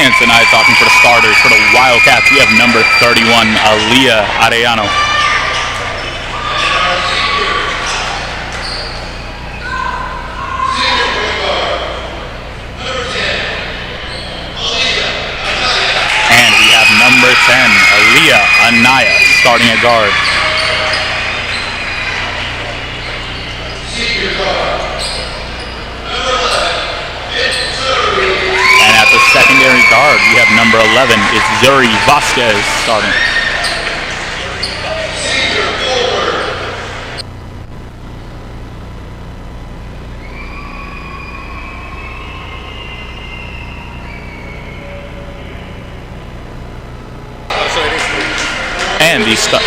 And tonight, talking for the starters for the Wildcats, we have number 31, Aaliyah Arellano. And we have number 10, Aaliyah Anaya, starting at guard. And at the secondary guard, we have number 11, is Zuri Vasquez, starting.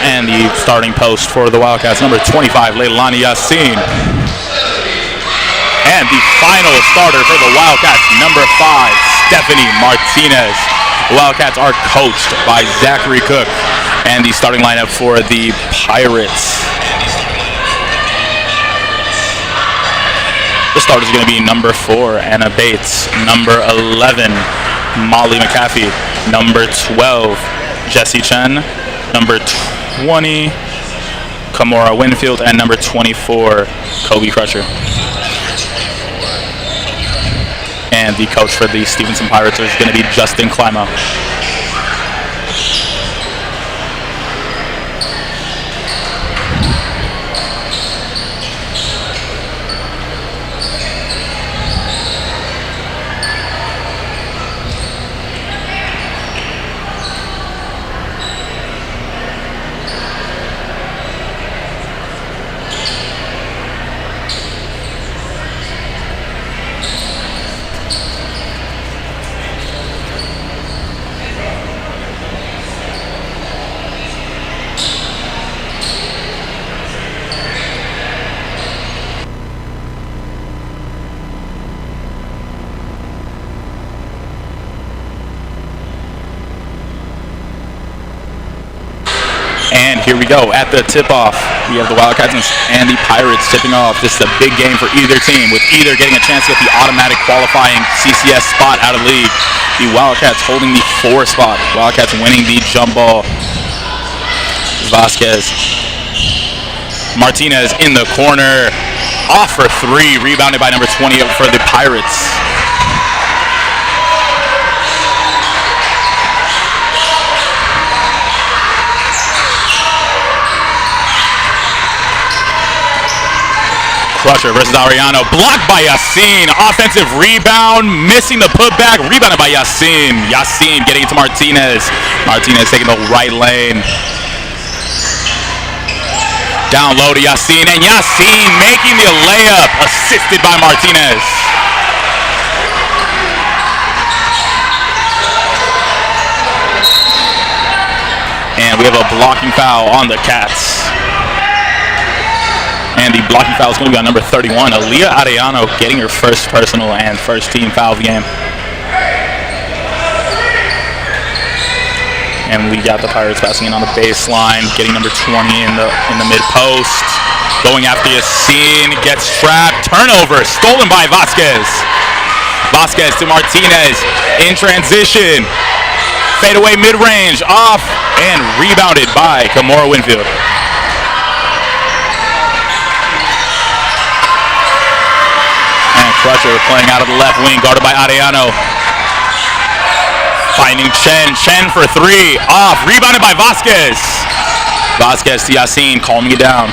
And the starting post for the Wildcats, number 25, Leilani Yassin. And the final starter for the Wildcats, number 5, Stephanie Martinez. The Wildcats are coached by Zachary Cook. And the starting lineup for the Pirates. The starters are going to be number 4, Anna Bates. Number 11, Molly McAfee. Number 12, Jessie Chen. Number 20, Kamora Winfield, and number 24, Kobe Crusher. And the coach for the Stevenson Pirates is going to be Justin Climo. And here we go at the tip-off. We have the Wildcats and the Pirates tipping off. This is a big game for either team, with either getting a chance to get the automatic qualifying CCS spot out of league. The Wildcats holding the 4 spot. Wildcats winning the jump ball. Vasquez. Martinez in the corner. Off for 3. Rebounded by number 20 for the Pirates. Crusher versus Arellano, blocked by Yassin. Offensive rebound, missing the putback, rebounded by Yassin. Yassin getting it to Martinez. Martinez taking the right lane. Down low to Yassin, and Yassin making the layup, assisted by Martinez. And we have a blocking foul on the Cats. And the blocking foul is going to be on number 31, Aaliyah Arellano, getting her first personal and first team foul of the game. And we got the Pirates passing in on the baseline, getting number 20 in the mid post. Going after Yassin, gets trapped, turnover, stolen by Vasquez. Vasquez to Martinez, in transition. Fadeaway mid-range, off, and rebounded by Kamora Winfield. Crusher playing out of the left wing, guarded by Arellano. Finding Chen. Chen for 3. Off. Rebounded by Vasquez. Vasquez to Yassin, calming it down.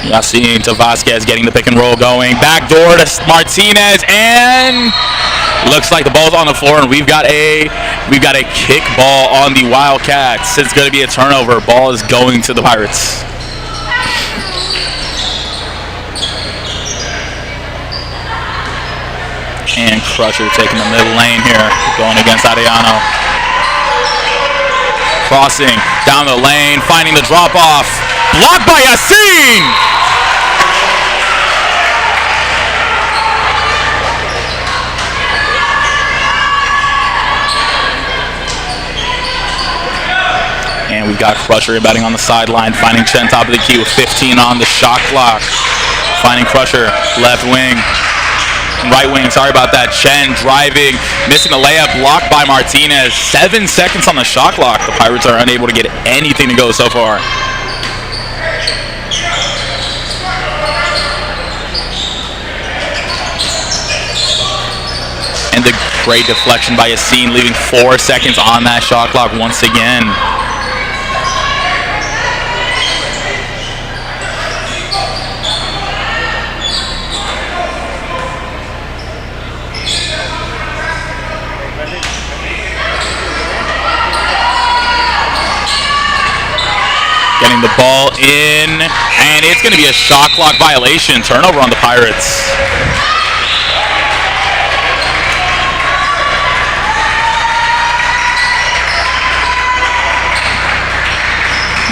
Yassin to Vasquez, getting the pick and roll going. Backdoor to Martinez, and looks like the ball's on the floor, and we've got a kick ball on the Wildcats. It's going to be a turnover. Ball is going to the Pirates. And Crusher taking the middle lane here, going against Arellano. Crossing down the lane, finding the drop off. Blocked by Yassin! And we've got Crusher batting on the sideline, finding Chen top of the key with 15 on the shot clock. Finding Crusher, left wing. Right wing, sorry about that. Chen driving, missing the layup, blocked by Martinez. 7 seconds on the shot clock. The Pirates are unable to get anything to go so far. And the great deflection by Yassine, leaving 4 seconds on that shot clock once again. Getting the ball in, and it's going to be a shot clock violation. Turnover on the Pirates.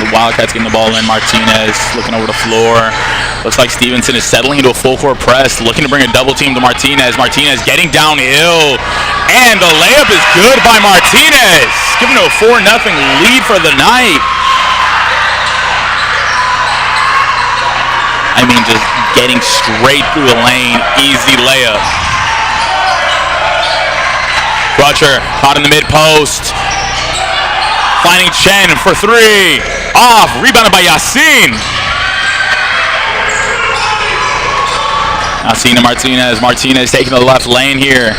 The Wildcats getting the ball in. Martinez looking over the floor. Looks like Stevenson is settling into a full court press, looking to bring a double team to Martinez. Martinez getting downhill, and the layup is good by Martinez, giving it a 4-0 lead for the night. I mean, just getting straight through the lane, easy layup. Crutcher caught in the mid-post. Finding Chen for 3. Off, rebounded by Yassine. Yassine and Martinez. Martinez taking the left lane here.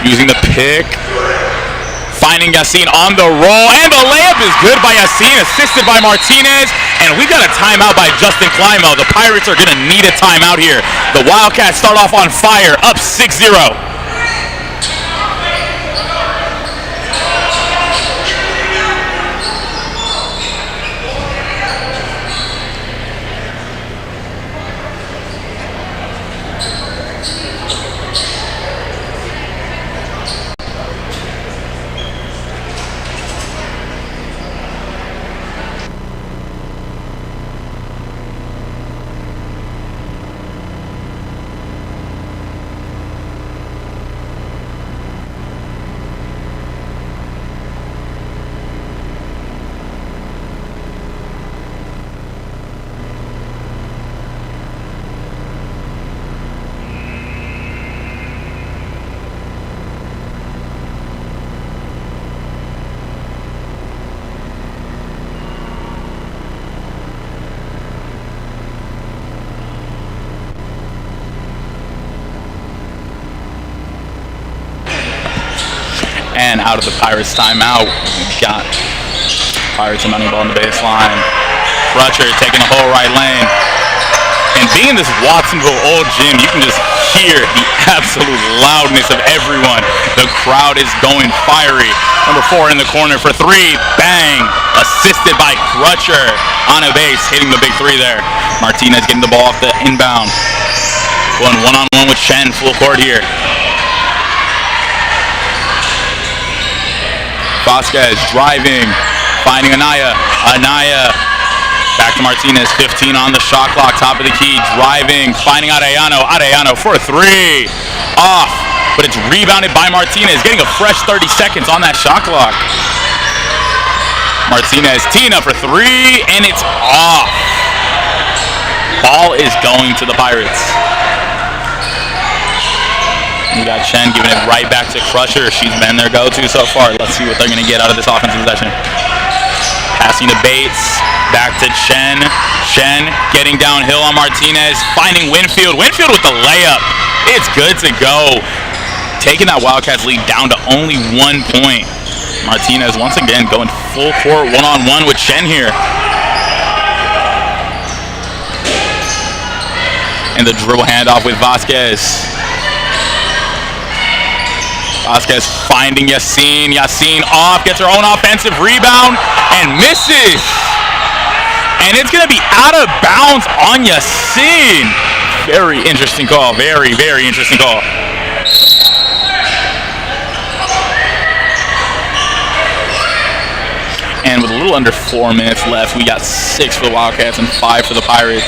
Using the pick. Finding Yassine on the roll, and the layup is good by Yassine, assisted by Martinez. And we got a timeout by Justin Climo. The Pirates are going to need a timeout here. The Wildcats start off on fire, up 6-0. And out of the Pirates timeout, we've got Pirates and money ball on the baseline. Crutcher taking the whole right lane. And being this Watsonville old gym, you can just hear the absolute loudness of everyone. The crowd is going fiery. Number 4 in the corner for 3. Bang! Assisted by Crutcher on a base, hitting the big 3 there. Martinez getting the ball off the inbound. Going one-on-one with Chen, full court here. Vasquez driving, finding Anaya. Anaya back to Martinez, 15 on the shot clock, top of the key, driving, finding Arellano. Arellano for 3. Off, but it's rebounded by Martinez, getting a fresh 30 seconds on that shot clock. Martinez teeing up for 3, and it's off. Ball is going to the Pirates. We got Chen giving it right back to Crusher. She's been their go-to so far. Let's see what they're going to get out of this offensive possession. Passing to Bates. Back to Chen. Chen getting downhill on Martinez. Finding Winfield. Winfield with the layup. It's good to go. Taking that Wildcats lead down to only 1 point. Martinez once again going full court one-on-one with Chen here. And the dribble handoff with Vasquez. Vasquez finding Yassine. Yassine off, gets her own offensive rebound and misses. And it's going to be out of bounds on Yassine. Very interesting call. Very, very interesting call. And with a little under 4 minutes left, we got 6 for the Wildcats and 5 for the Pirates.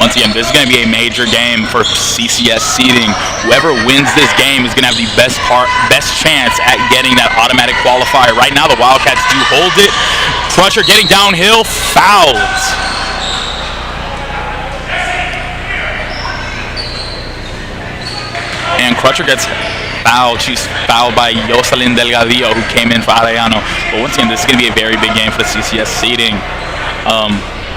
Once again, this is going to be a major game for CCS seeding. Whoever wins this game is going to have the best chance at getting that automatic qualifier. Right now, the Wildcats do hold it. Crusher getting downhill, fouled. And Crutcher gets fouled. She's fouled by Jocelyn Delgadillo, who came in for Arellano. But once again, this is going to be a very big game for the CCS seeding.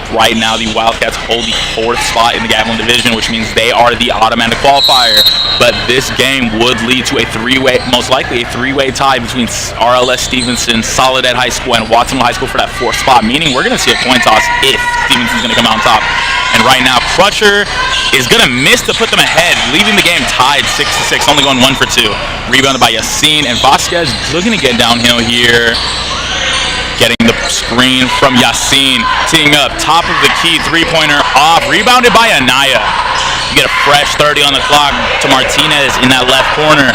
Right now, the Wildcats hold the 4th spot in the Gavilan division, which means they are the automatic qualifier. But this game would lead to a three-way, most likely a three-way tie between RLS Stevenson, Soledad High School, and Watsonville High School for that 4th spot, meaning we're going to see a coin toss if Stevenson's going to come out on top. And right now, Crutcher is going to miss to put them ahead, leaving the game tied 6-6, only going 1 for 2. Rebounded by Yacine, and Vasquez looking to get downhill here. Getting the screen from Yacine, teeing up, top of the key, three-pointer off, rebounded by Anaya. You get a fresh 30 on the clock to Martinez in that left corner.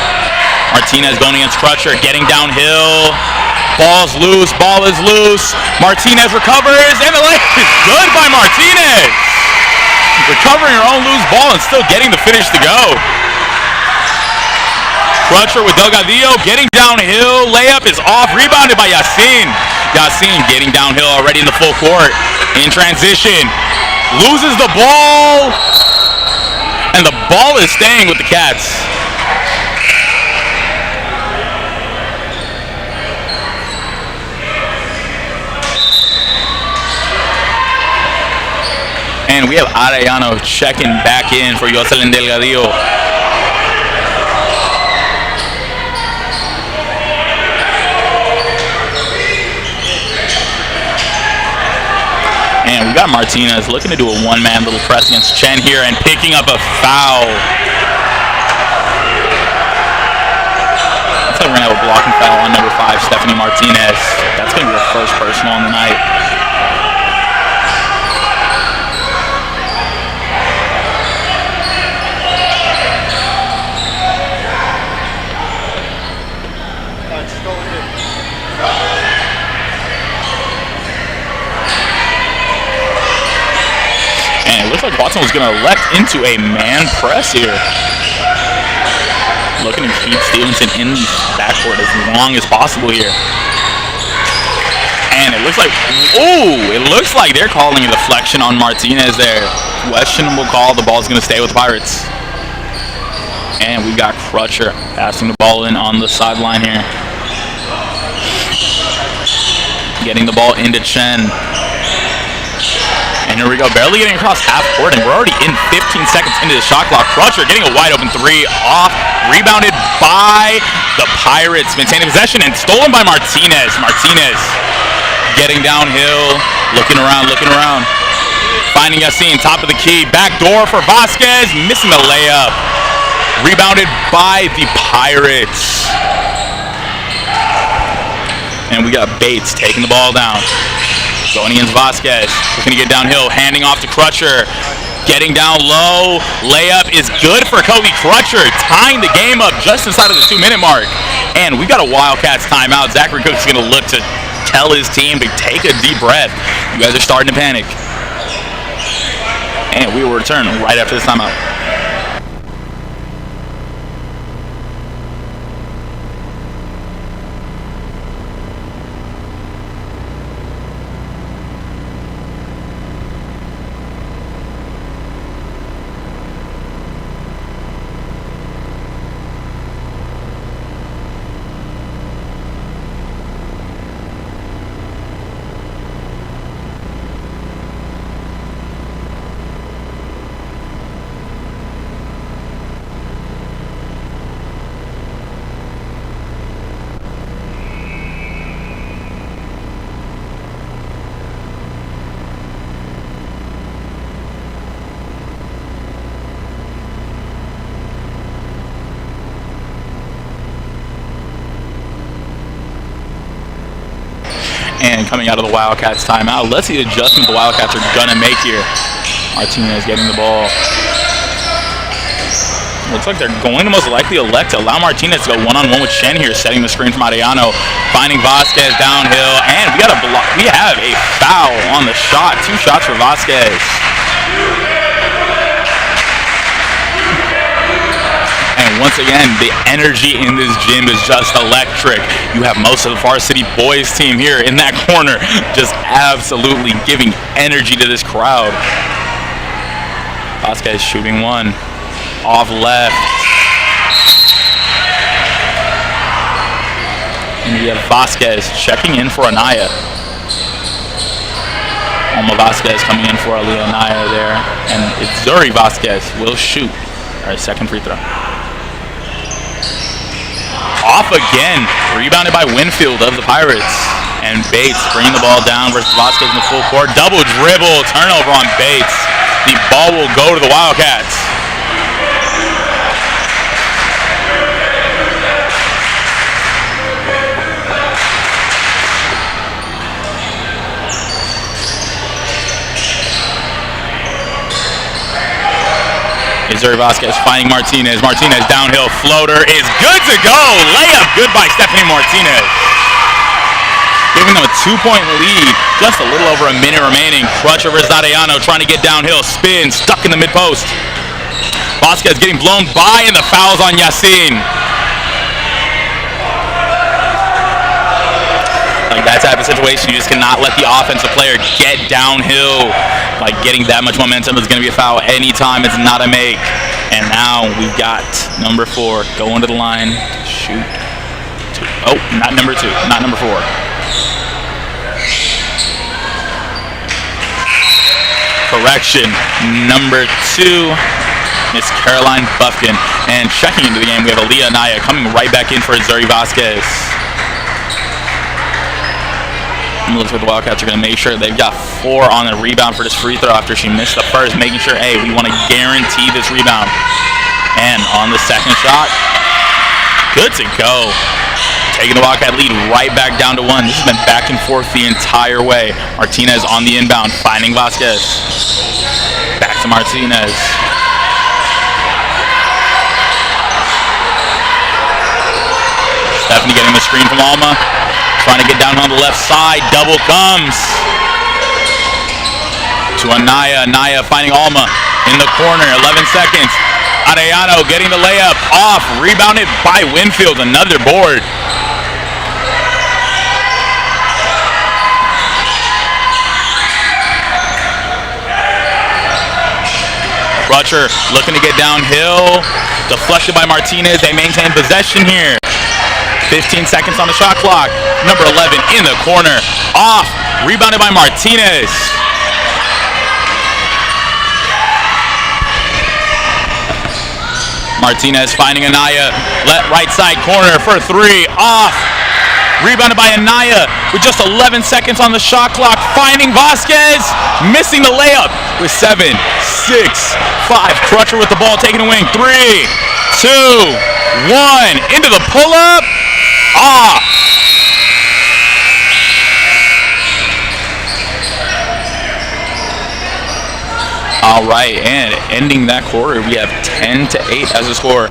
Martinez going against Crutcher, getting downhill. Ball's loose, ball is loose. Martinez recovers, and the layup is good by Martinez. Recovering her own loose ball and still getting the finish to go. Crutcher with Delgadillo getting downhill. Layup is off, rebounded by Yacine. Yacine getting downhill already in the full court. In transition, loses the ball, and the ball is staying with the Cats. And we have Arellano checking back in for Jocelyn Delgadillo. And we got Martinez looking to do a one-man little press against Chen here and picking up a foul. Looks like we're going to have a blocking foul on number 5, Stephanie Martinez. That's going to be the first personal on the night. Looks like Watson was going to elect into a man press here. Looking to keep Stevenson in the backcourt as long as possible here. And it looks like they're calling a deflection on Martinez there. Questionable call. The ball's going to stay with the Pirates. And we got Crutcher passing the ball in on the sideline here. Getting the ball into Chen. And here we go, barely getting across half court, and we're already in 15 seconds into the shot clock. Crutcher getting a wide open 3 off, rebounded by the Pirates, maintaining possession, and stolen by Martinez. Martinez getting downhill, looking around. Finding Yacine, top of the key, back door for Vasquez, missing the layup. Rebounded by the Pirates. And we got Bates taking the ball down. Going against Vasquez, looking to get downhill, handing off to Crutcher, getting down low, layup is good for Kobe Crutcher, tying the game up just inside of the 2-minute mark. And we got a Wildcats timeout. Zachary Cook's going to look to tell his team to take a deep breath. You guys are starting to panic. And we will return right after this timeout. And coming out of the Wildcats timeout, let's see the adjustment the Wildcats are gonna make here. Martinez getting the ball. Looks like they're going to most likely elect to allow Martinez to go one-on-one with Chen here, setting the screen from Arellano, finding Vasquez downhill, and we have a foul on the shot. 2 shots for Vasquez. And once again, the energy in this gym is just electric. You have most of the varsity boys team here in that corner, just absolutely giving energy to this crowd. Vasquez shooting 1. Off left. we have Vasquez checking in for Anaya. Alma Vasquez coming in for Aliyah Anaya there. And it's Zuri Vasquez will shoot. All right, second free throw. Off again. Rebounded by Winfield of the Pirates. And Bates bringing the ball down versus Vasquez in the full court. Double dribble. Turnover on Bates. The ball will go to the Wildcats. Zuri Vasquez finding Martinez. Martinez downhill floater is good to go. Layup good by Stephanie Martinez. Giving them a 2-point lead. Just a little over a minute remaining. Crutcher versus Arellano trying to get downhill. Spin stuck in the mid post. Vasquez getting blown by and the fouls on Yassin. Like that type of situation, you just cannot let the offensive player get downhill. Like getting that much momentum is going to be a foul anytime. It's not a make. And now we've got number 4 going to the line to shoot. Oh, not number 2, not number 4. Correction, number 2 is Caroline Buffkin. And checking into the game, we have Aliyah Anaya coming right back in for Zuri Vasquez. Looks like the Wildcats are going to make sure they've got 4 on the rebound for this free throw after she missed the first, making sure, hey, we want to guarantee this rebound. And on the second shot, good to go. Taking the Wildcat lead right back down to 1. This has been back and forth the entire way. Martinez on the inbound, finding Vasquez. Back to Martinez. Stephanie getting the screen from Alma. Trying to get down on the left side. Double comes to Anaya. Anaya finding Alma in the corner. 11 seconds. Arellano getting the layup off. Rebounded by Winfield. Another board. Crutcher looking to get downhill. Deflected by Martinez. They maintain possession here. 15 seconds on the shot clock. Number 11 in the corner. Off. Rebounded by Martinez. Martinez finding Anaya. Right side corner for 3. Off. Rebounded by Anaya with just 11 seconds on the shot clock. Finding Vasquez. Missing the layup with 7, 6, 5. Crutcher with the ball taking a wing. 3, 2, 1. Into the pull-up. Off. All right, and ending that quarter, we have 10-8 as a score.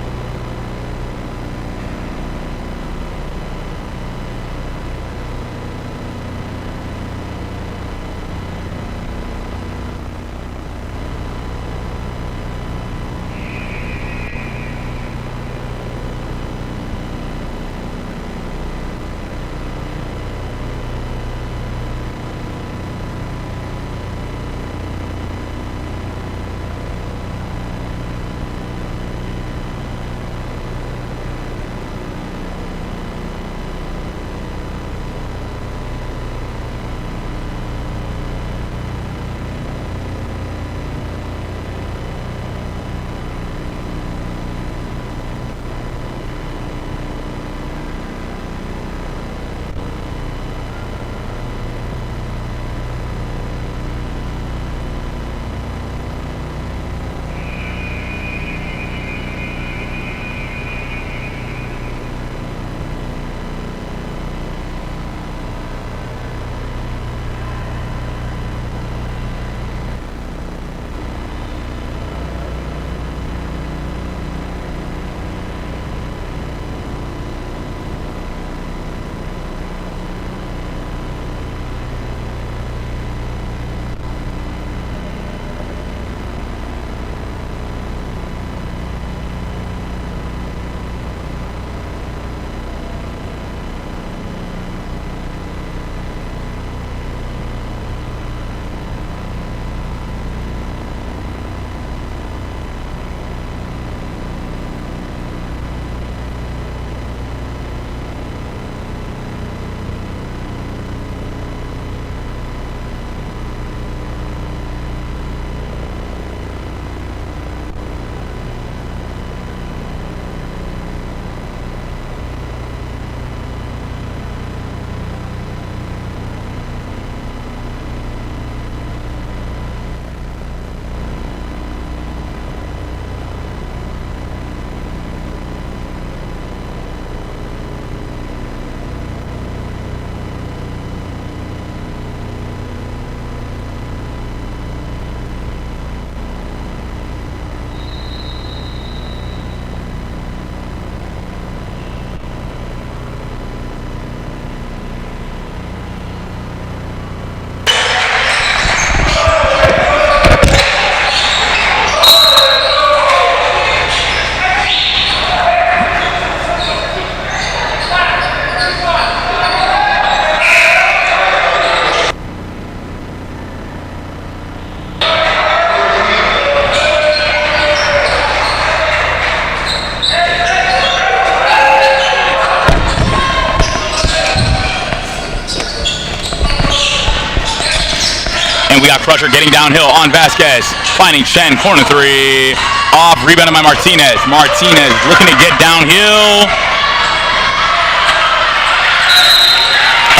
got Crusher getting downhill on Vasquez. Finding Chen, corner three. Off, rebounded by Martinez. Martinez looking to get downhill.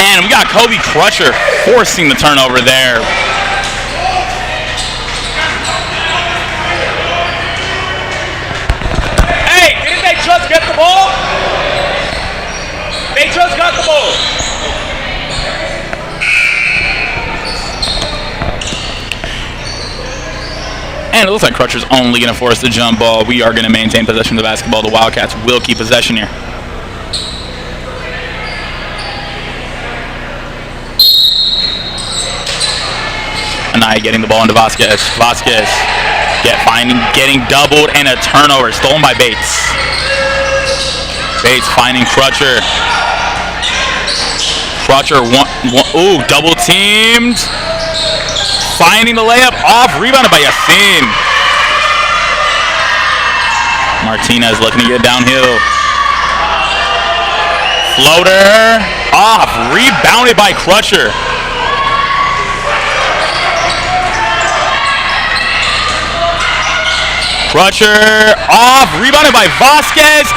And we got Kobe Crusher forcing the turnover there. Hey, didn't they just get the ball? They just got the ball. And it looks like Crusher's only going to force the jump ball. We are going to maintain possession of the basketball. The Wildcats will keep possession here. Anaya getting the ball into Vasquez. Vasquez getting doubled and a turnover. Stolen by Bates. Bates finding Crutcher. Crutcher, double teamed. Finding the layup off. Rebounded by Yassin. Martinez looking to get downhill. Floater off. Rebounded by Crutcher. Crutcher off, rebounded by Vasquez,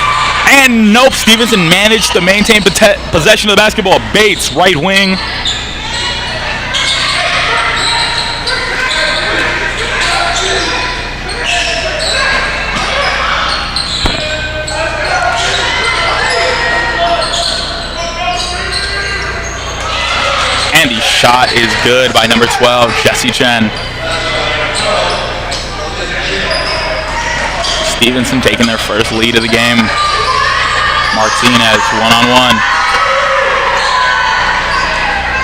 and nope, Stevenson managed to maintain possession of the basketball. Bates, right wing. And the shot is good by number 12, Jesse Chen. Stevenson taking their first lead of the game. Martinez one-on-one.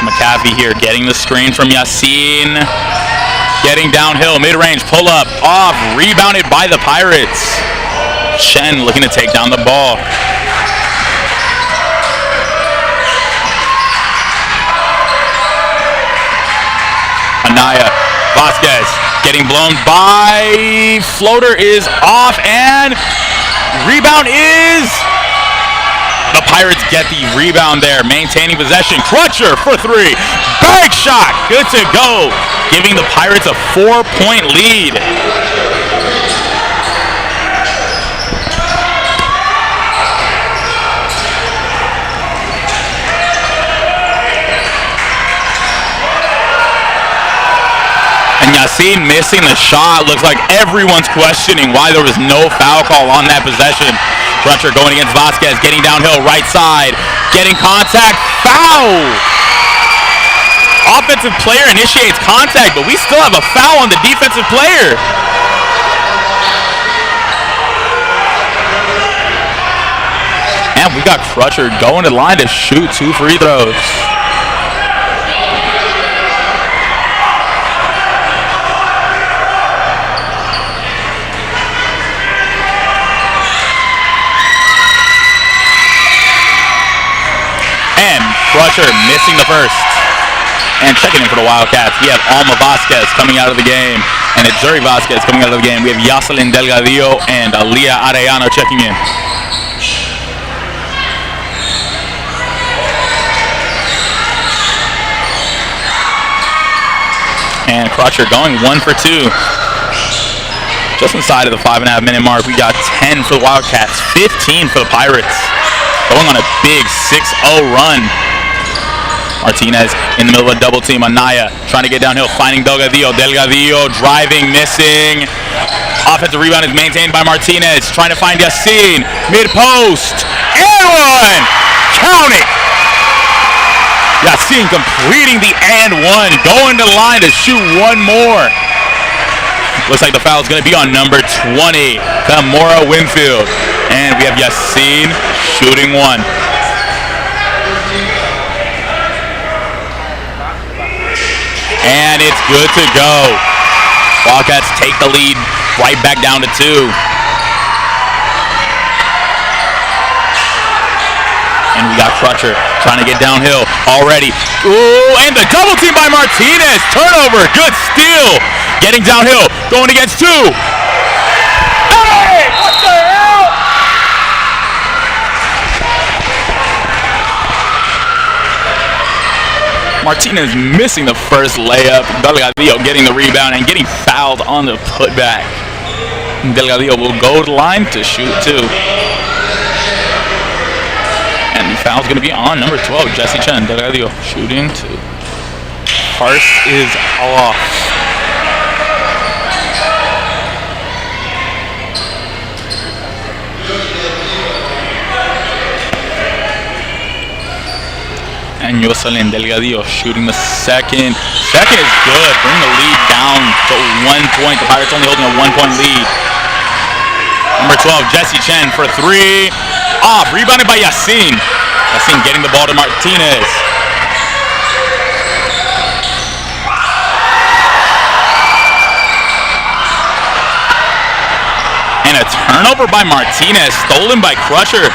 McAfee here getting the screen from Yassin. Getting downhill, mid-range, pull-up, off, rebounded by the Pirates. Chen looking to take down the ball. Anaya, Vasquez. Getting blown by, floater is off, and rebound is, the Pirates get the rebound there, maintaining possession. Crutcher for three, big shot, good to go, giving the Pirates a 4-point lead. And Yassin missing the shot. Looks like everyone's questioning why there was no foul call on that possession. Crutcher going against Vasquez, getting downhill, right side, getting contact, foul! Offensive player initiates contact, but we still have a foul on the defensive player. And we got Crutcher going to the line to shoot 2 free throws. Crutcher missing the first. And checking in for the Wildcats, we have Alma Vasquez coming out of the game. And it's Zuri Vasquez coming out of the game. We have Yoselin Delgadillo and Alia Arellano checking in. And Crutcher going 1 for 2. Just inside of the 5.5-minute mark, we got 10 for the Wildcats, 15 for the Pirates. Going on a big 6-0 run. Martinez in the middle of a double team. Anaya trying to get downhill, finding Delgadillo. Delgadillo driving, missing. Offensive rebound is maintained by Martinez. Trying to find Yassin. Mid-post. And one! Count it! Yassin completing the and one. Going to the line to shoot one more. Looks like the foul is going to be on number 20, Kamora Winfield. And we have Yassin shooting one. And it's good to go. Wildcats take the lead right back down to 2. And we got Crutcher trying to get downhill already. Ooh, and the double team by Martinez. Turnover, good steal. Getting downhill, going against 2. Hey, what the hell? Martinez missing the first layup. Delgadillo getting the rebound and getting fouled on the putback. Delgadillo will go to the line to shoot 2. And the foul's going to be on number 12, Jesse Chen. Delgadillo shooting 2. First is off. And Jocelyn Delgadillo shooting the second. Second is good. Bring the lead down to 1 point. The Pirates only holding a 1 point lead. Number 12, Jesse Chen for 3. Off. Rebounded by Yassin. Yassin getting the ball to Martinez. And a turnover by Martinez. Stolen by Crusher.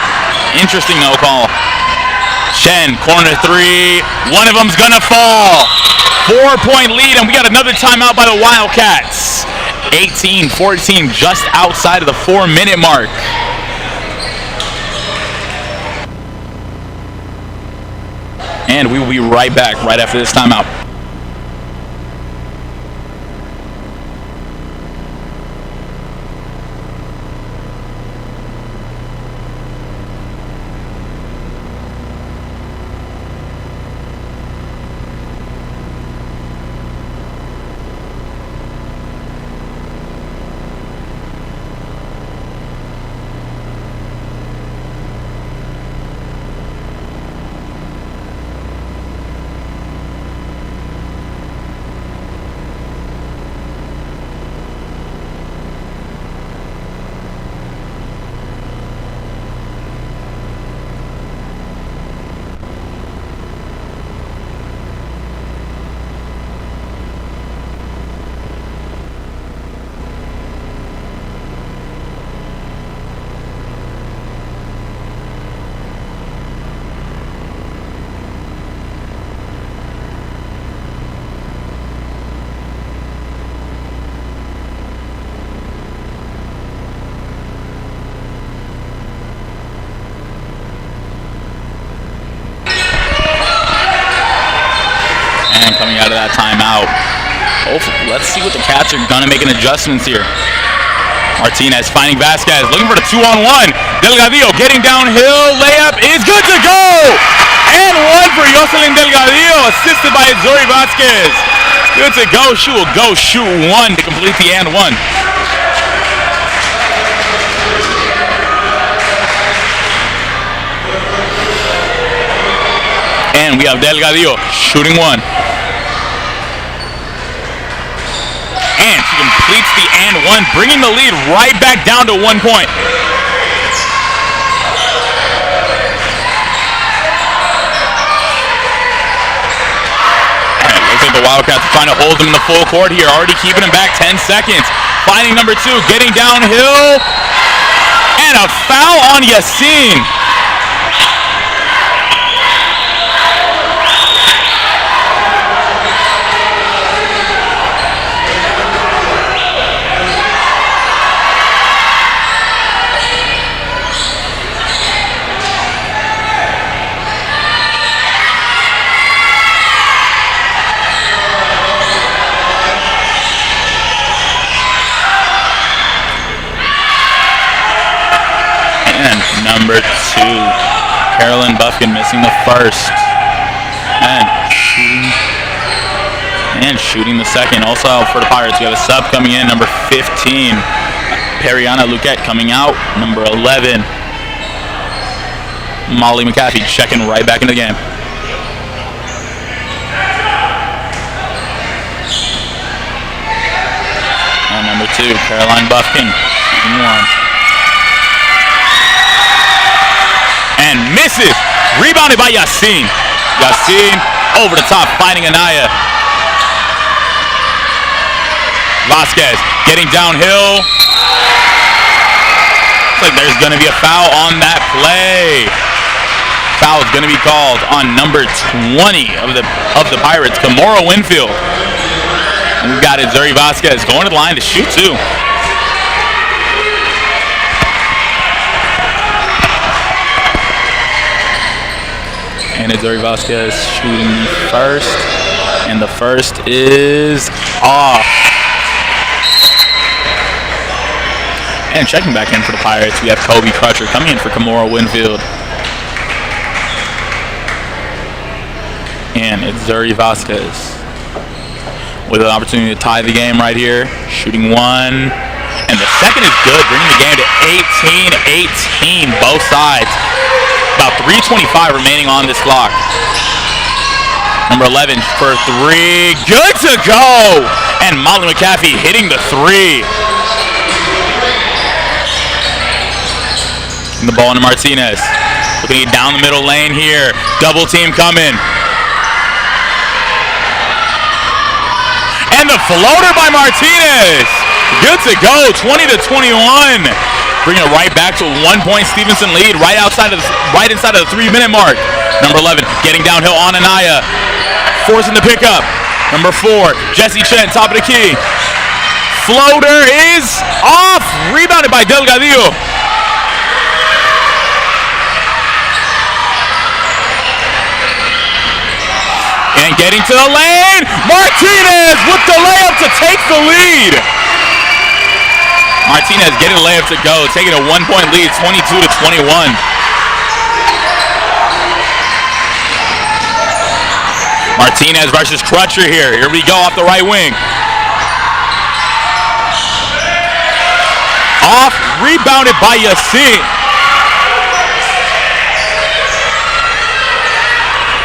Interesting no call. Chen, corner 3. One of them's gonna fall. 4 point lead, and we got another timeout by the Wildcats. 18-14, just outside of the 4-minute mark. And we will be right back right after this timeout. And coming out of that timeout, let's see what the Cats are gonna make adjustments here. Martinez finding Vasquez, looking for the 2-on-1. Delgadillo getting downhill, layup is good to go! And 1 for Jocelyn Delgadillo, assisted by Zori Vasquez. Good to go, she will go shoot 1 to complete the and 1. And we have Delgadillo shooting 1. And she completes the and 1, bringing the lead right back down to 1 point. And it looks like the Wildcats are trying to hold them in the full court here, already keeping them back 10 seconds. Finding number 2, getting downhill. And a foul on Yassin. Number 2, Carolyn Buffkin missing the first. And shooting the second. Also out for the Pirates, we have a sub coming in, number 15. Periana Luquette coming out, number 11. Molly McAfee checking right back into the game. And number 2, Caroline Buffkin, shooting 1. And misses. Rebounded by Yassin. Yassin over the top, finding Anaya. Vasquez getting downhill. Looks like there's going to be a foul on that play. Foul is going to be called on number 20 of the Pirates, Kimora Winfield. And we've got it, Zuri Vasquez going to the line to shoot 2. And it's Zuri Vasquez shooting the first. And the first is off. And checking back in for the Pirates, we have Kobe Crutcher coming in for Kamora Winfield. And it's Zuri Vasquez with an opportunity to tie the game right here. Shooting one. And the second is good, bringing the game to 18-18, both sides. About 3:25 remaining on this clock. Number 11 for three. Good to go! And Molly McAfee hitting the three. And the ball into Martinez. Looking down the middle lane here. Double team coming. And the floater by Martinez. Good to go, 20-21. Bringing it right back to a 1-point Stevenson lead, right inside of the 3-minute mark. Number 11 getting downhill on Anaya, forcing the pickup. Number 4, Jesse Chen, top of the key. Floater is off, rebounded by Delgadillo. And getting to the lane, Martinez with the layup to take the lead. Martinez getting a layup to go, taking a 1-point lead, 22-21. Martinez versus Crutcher here. Here we go off the right wing. Off, rebounded by Yassin.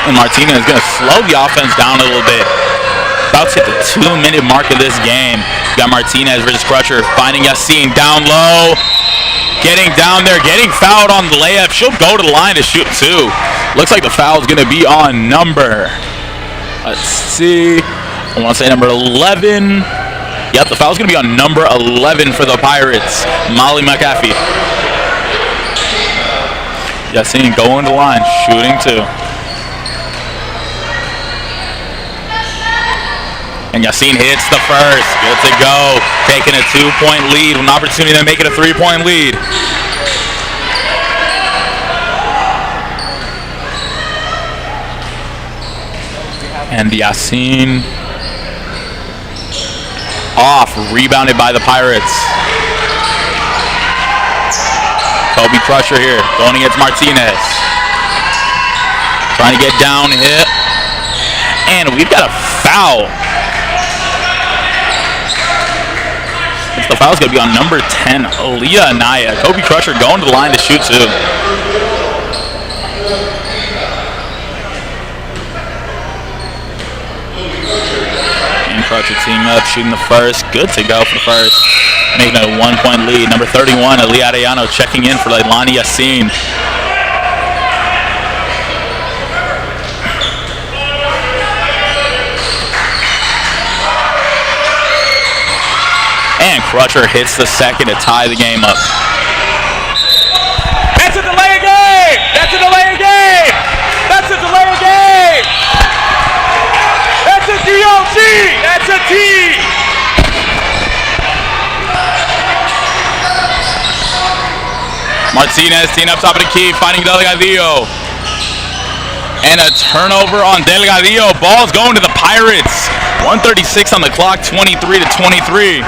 And Martinez is going to slow the offense down a little bit. About to hit the 2-minute mark of this game. We got Martinez versus Crutcher, finding Yassin down low. Getting down there, getting fouled on the layup. She'll go to the line to shoot two. Looks like the foul is going to be on number, let's see, I want to say number 11. Yep, the foul is going to be on number 11 for the Pirates, Molly McAfee. Yassin going to the line, shooting two. And Yassin hits the first. Good to go. Taking a 2-point lead. An opportunity to make it a 3-point lead. And Yassin off. Rebounded by the Pirates. Kobe Crutcher here. Going against Martinez. Trying to get down hit. And we've got a foul. The foul is going to be on number 10, Aaliyah Anaya. Kobe Crutcher going to the line to shoot two. And Crutcher teaming up, shooting the first. Good to go for the first. Making a 1-point lead. Number 31, Aaliyah Arellano checking in for Leilani Yassin. And Crutcher hits the second to tie the game up. That's a delay of game! That's a delay of game! That's a delay of game! That's a DOG! That's a T! Martinez teeing up top of the key, finding Delgadillo. And a turnover on Delgadillo. Ball's going to the Pirates. 1:36 on the clock, 23-23.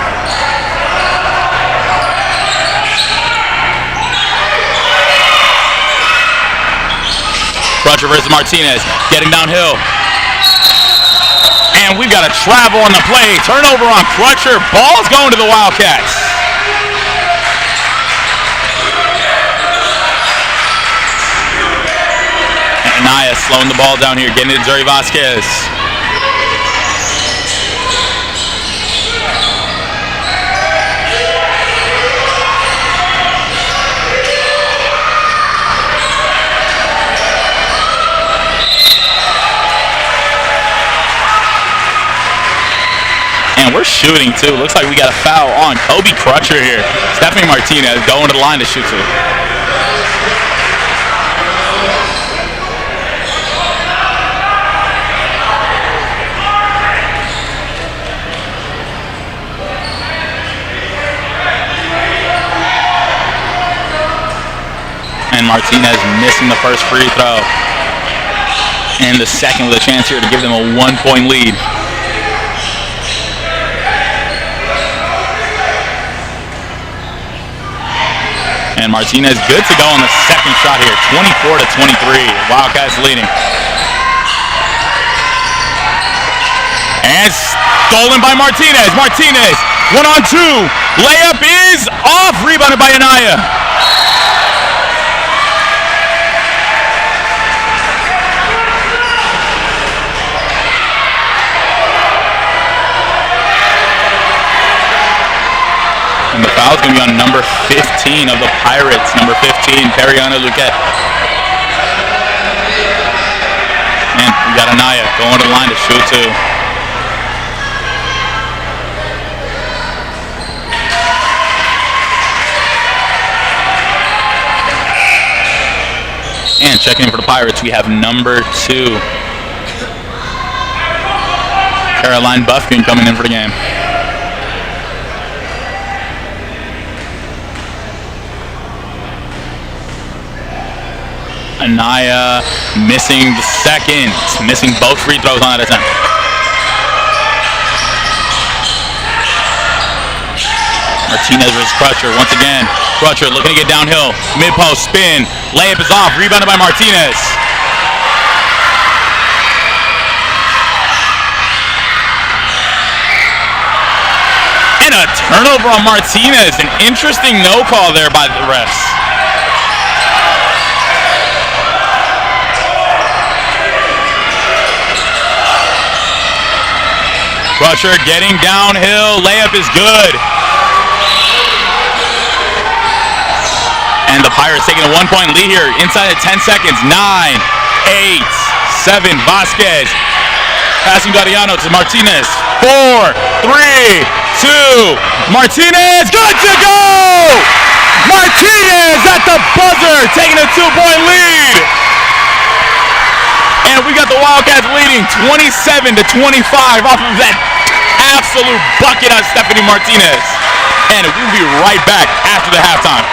Crutcher versus Martinez, getting downhill. And we've got a travel on the play. Turnover on Crutcher. Ball's going to the Wildcats. And Anaya slowing the ball down here, getting it to Zuri Vasquez. And we're shooting too. Looks like we got a foul on Kobe Crutcher here. Stephanie Martinez going to the line to shoot two. And Martinez missing the first free throw. in the second with a chance here to give them a 1-point lead. And Martinez good to go on the second shot here, 24-23. Wildcats leading. And stolen by Martinez. Martinez, 1-on-2. Layup is off, rebounded by Anaya. And the foul's going to be on number 15 of the Pirates, number 15, Periano Luquette. And we got Anaya going to the line to shoot two. And checking in for the Pirates, we have number 2, Caroline Buffkin, coming in for the game. Anaya missing the second, missing both free throws on that attempt. Martinez versus Crutcher once again. Crutcher looking to get downhill, mid-post spin, layup is off, rebounded by Martinez. And a turnover on Martinez, an interesting no call there by the refs. Crutcher getting downhill, layup is good. And the Pirates taking a 1-point lead here, inside of 10 seconds, 9, 8, 7, Vasquez. Passing Gariano to Martinez, 4, 3, 2, Martinez, good to go! Martinez at the buzzer, taking a 2-point lead. And we got the Wildcats leading 27-25 off of that absolute bucket on Stephanie Martinez. And we'll be right back after the halftime.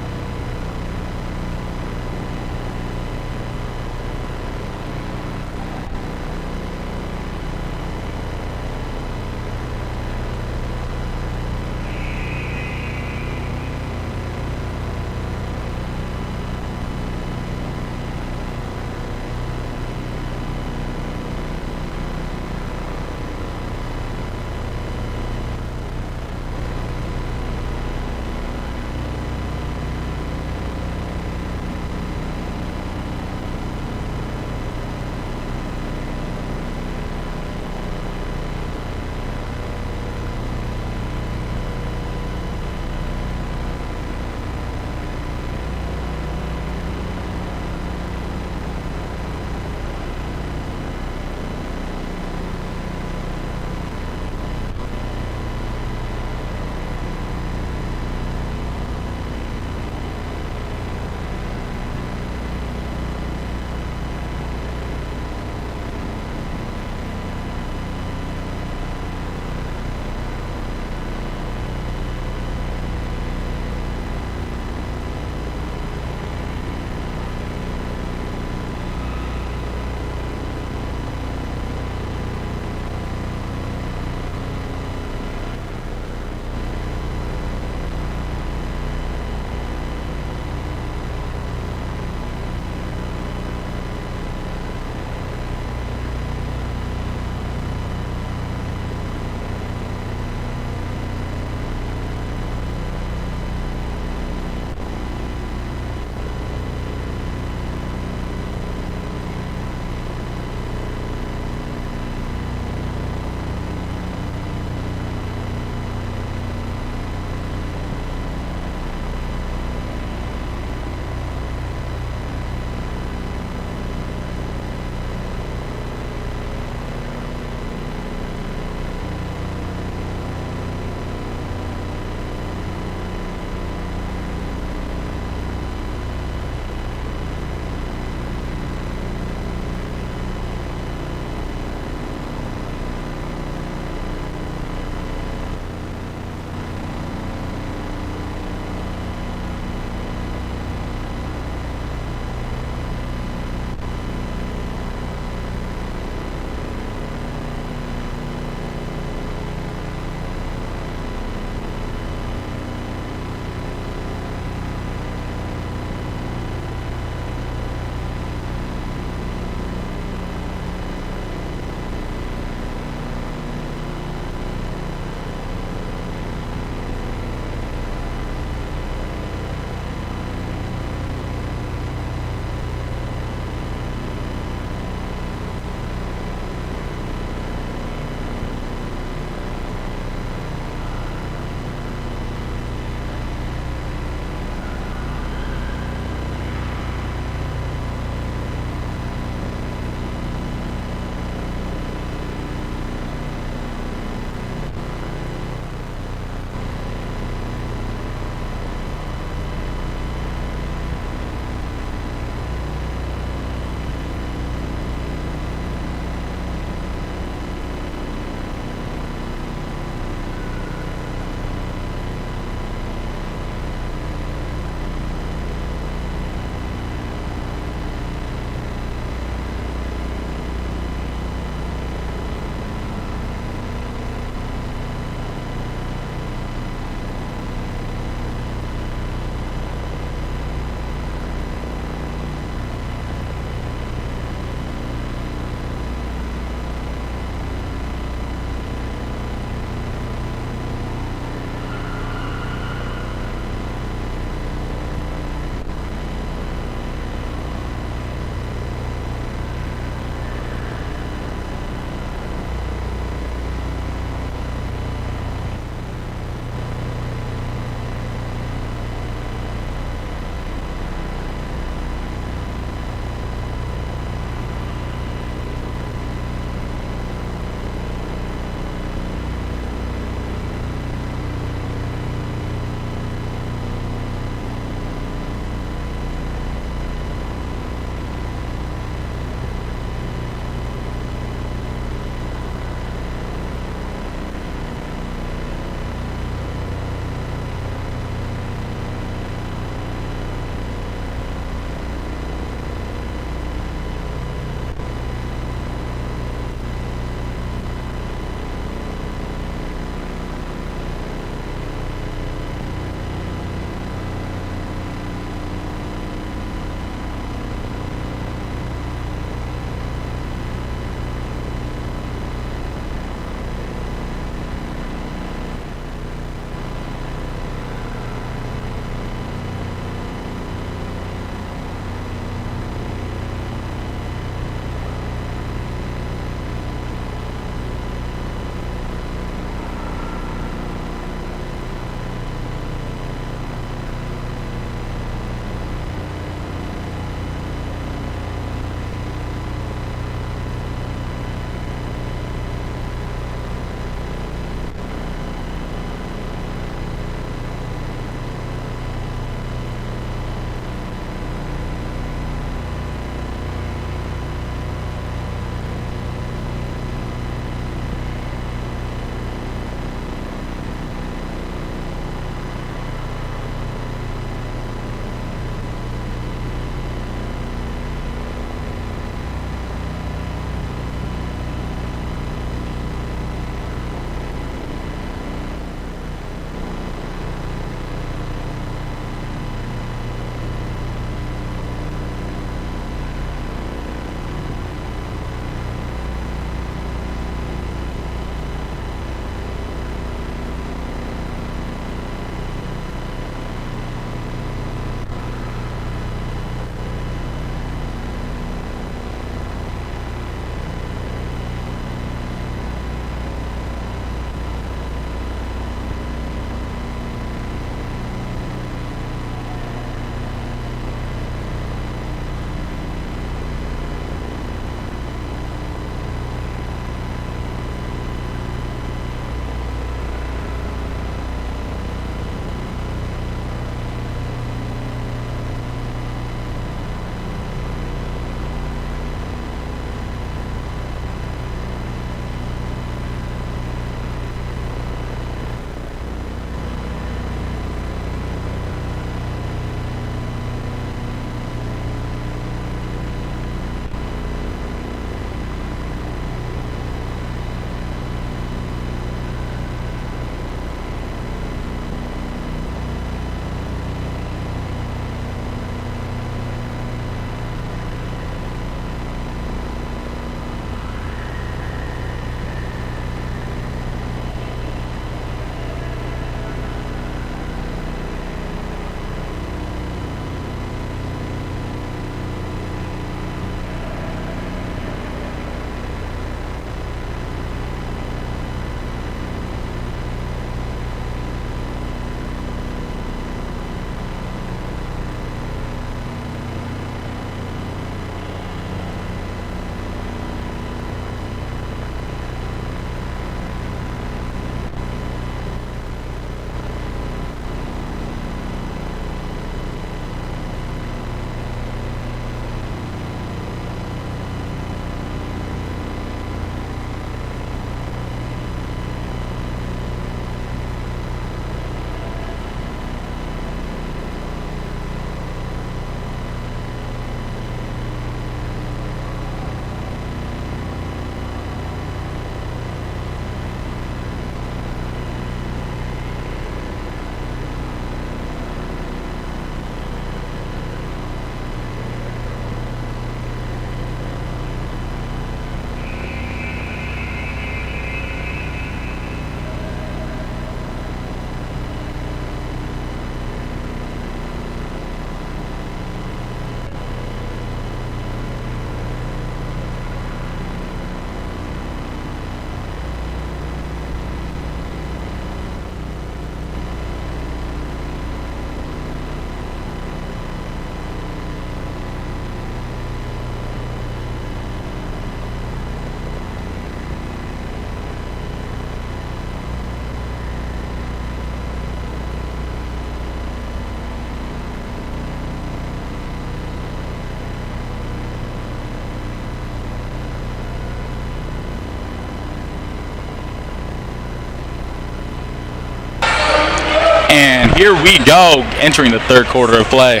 And here we go, entering the third quarter of play.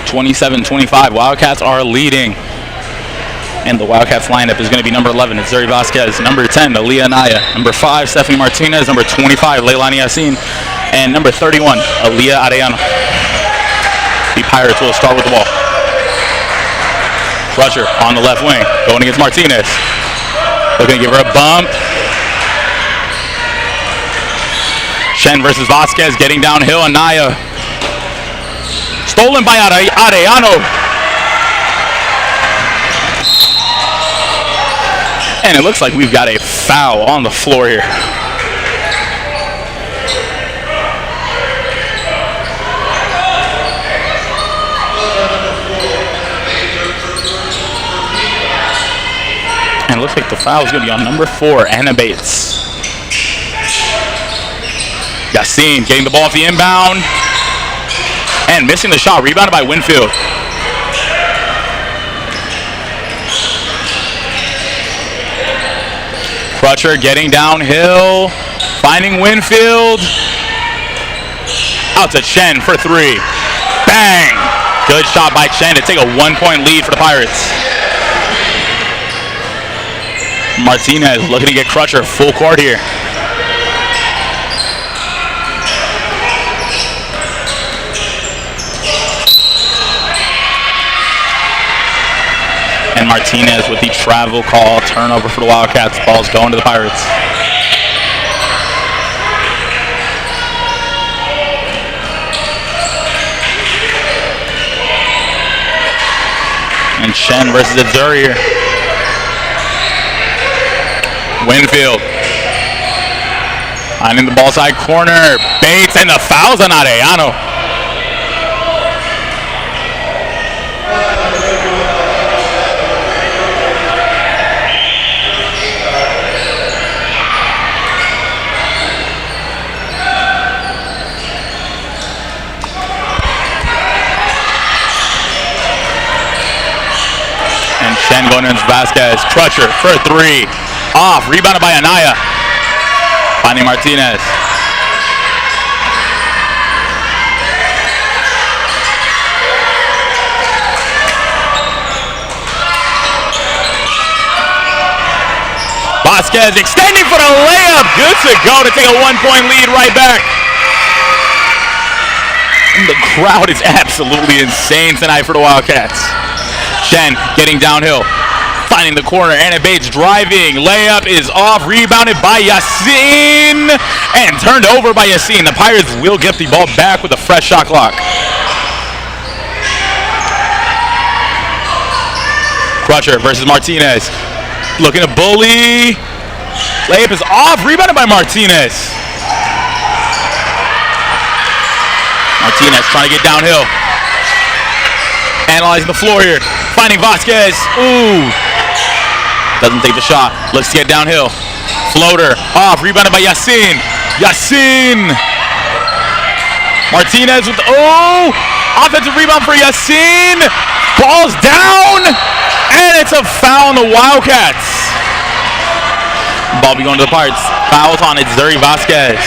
27-25, Wildcats are leading. And the Wildcats lineup is going to be number 11, it's Zuri Vasquez. Number 10, Aaliyah Anaya. Number 5, Stephanie Martinez. Number 25, Leilani Yassin. And number 31, Aaliyah Arellano. The Pirates will start with the ball. Crusher on the left wing, going against Martinez. Looking to give her a bump. Shen versus Vasquez, getting downhill. Anaya. Stolen by Arellano. And it looks like we've got a foul on the floor here. And it looks like the foul is going to be on number 4, Anna Bates. Yassin getting the ball off the inbound. And missing the shot, rebounded by Winfield. Crutcher getting downhill, finding Winfield. Out to Chen for 3. Bang! Good shot by Chen to take a 1-point lead for the Pirates. Martinez looking to get Crutcher full court here. And Martinez with the travel call, turnover for the Wildcats. Ball's going to the Pirates. And Chen versus Zuri here. Winfield. Finding the ball side corner. Bates and the fouls on Arellano. Chen going against Vasquez. Crutcher for 3. Off. Rebounded by Anaya. Finding Martinez. Vasquez extending for the layup. Good to go to take a 1-point lead right back. And the crowd is absolutely insane tonight for the Wildcats. Chen getting downhill, finding the corner. Anna Bates driving. Layup is off. Rebounded by Yassin. And turned over by Yassin. The Pirates will get the ball back with a fresh shot clock. Crutcher versus Martinez. Looking to bully. Layup is off. Rebounded by Martinez. Martinez trying to get downhill. Analyzing the floor here. Finding Vasquez. Ooh. Doesn't take the shot. Looks to get downhill. Floater. Off. Rebounded by Yassin. Yassin. Martinez with the, oh. Offensive rebound for Yassin. Ball's down. And it's a foul on the Wildcats. Ball be going to the Pirates. Fouls on it. Zuri Vasquez.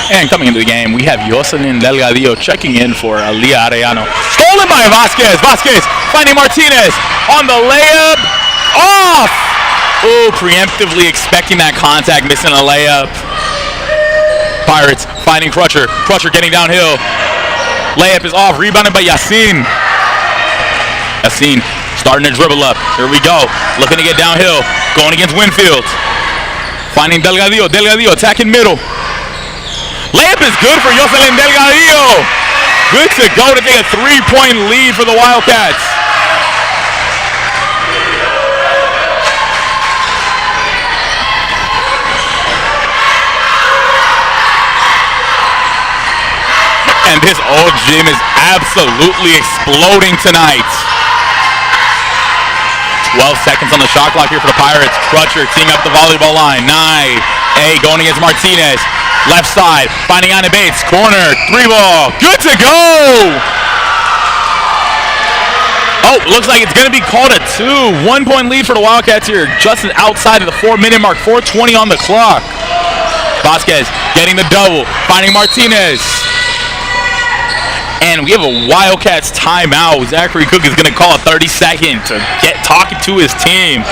And coming into the game, we have Yoselin Delgadillo checking in for Aaliyah Arellano. Stolen by Vasquez. Vasquez finding Martinez on the layup. Off! Oh, preemptively expecting that contact, missing a layup. Pirates finding Crutcher. Crutcher getting downhill. Layup is off. Rebounded by Yassin. Yassin starting to dribble up. Here we go. Looking to get downhill. Going against Winfield. Finding Delgadillo. Delgadillo attacking middle. Layup is good for Yoselin Delgadillo. Good to go to take a 3-point lead for the Wildcats. And this old gym is absolutely exploding tonight. 12 seconds on the shot clock here for the Pirates. Crutcher teeing up the volleyball line. Nye going against Martinez. Left side, finding Anna Bates. Corner, 3 ball. Good to go! Oh, looks like it's going to be called a 2. 1 point lead for the Wildcats here, just outside of the 4-minute mark. 4:20 on the clock. Vasquez getting the double, finding Martinez. And we have a Wildcats timeout. Zachary Cook is going to call a 30-second to get talking to his team.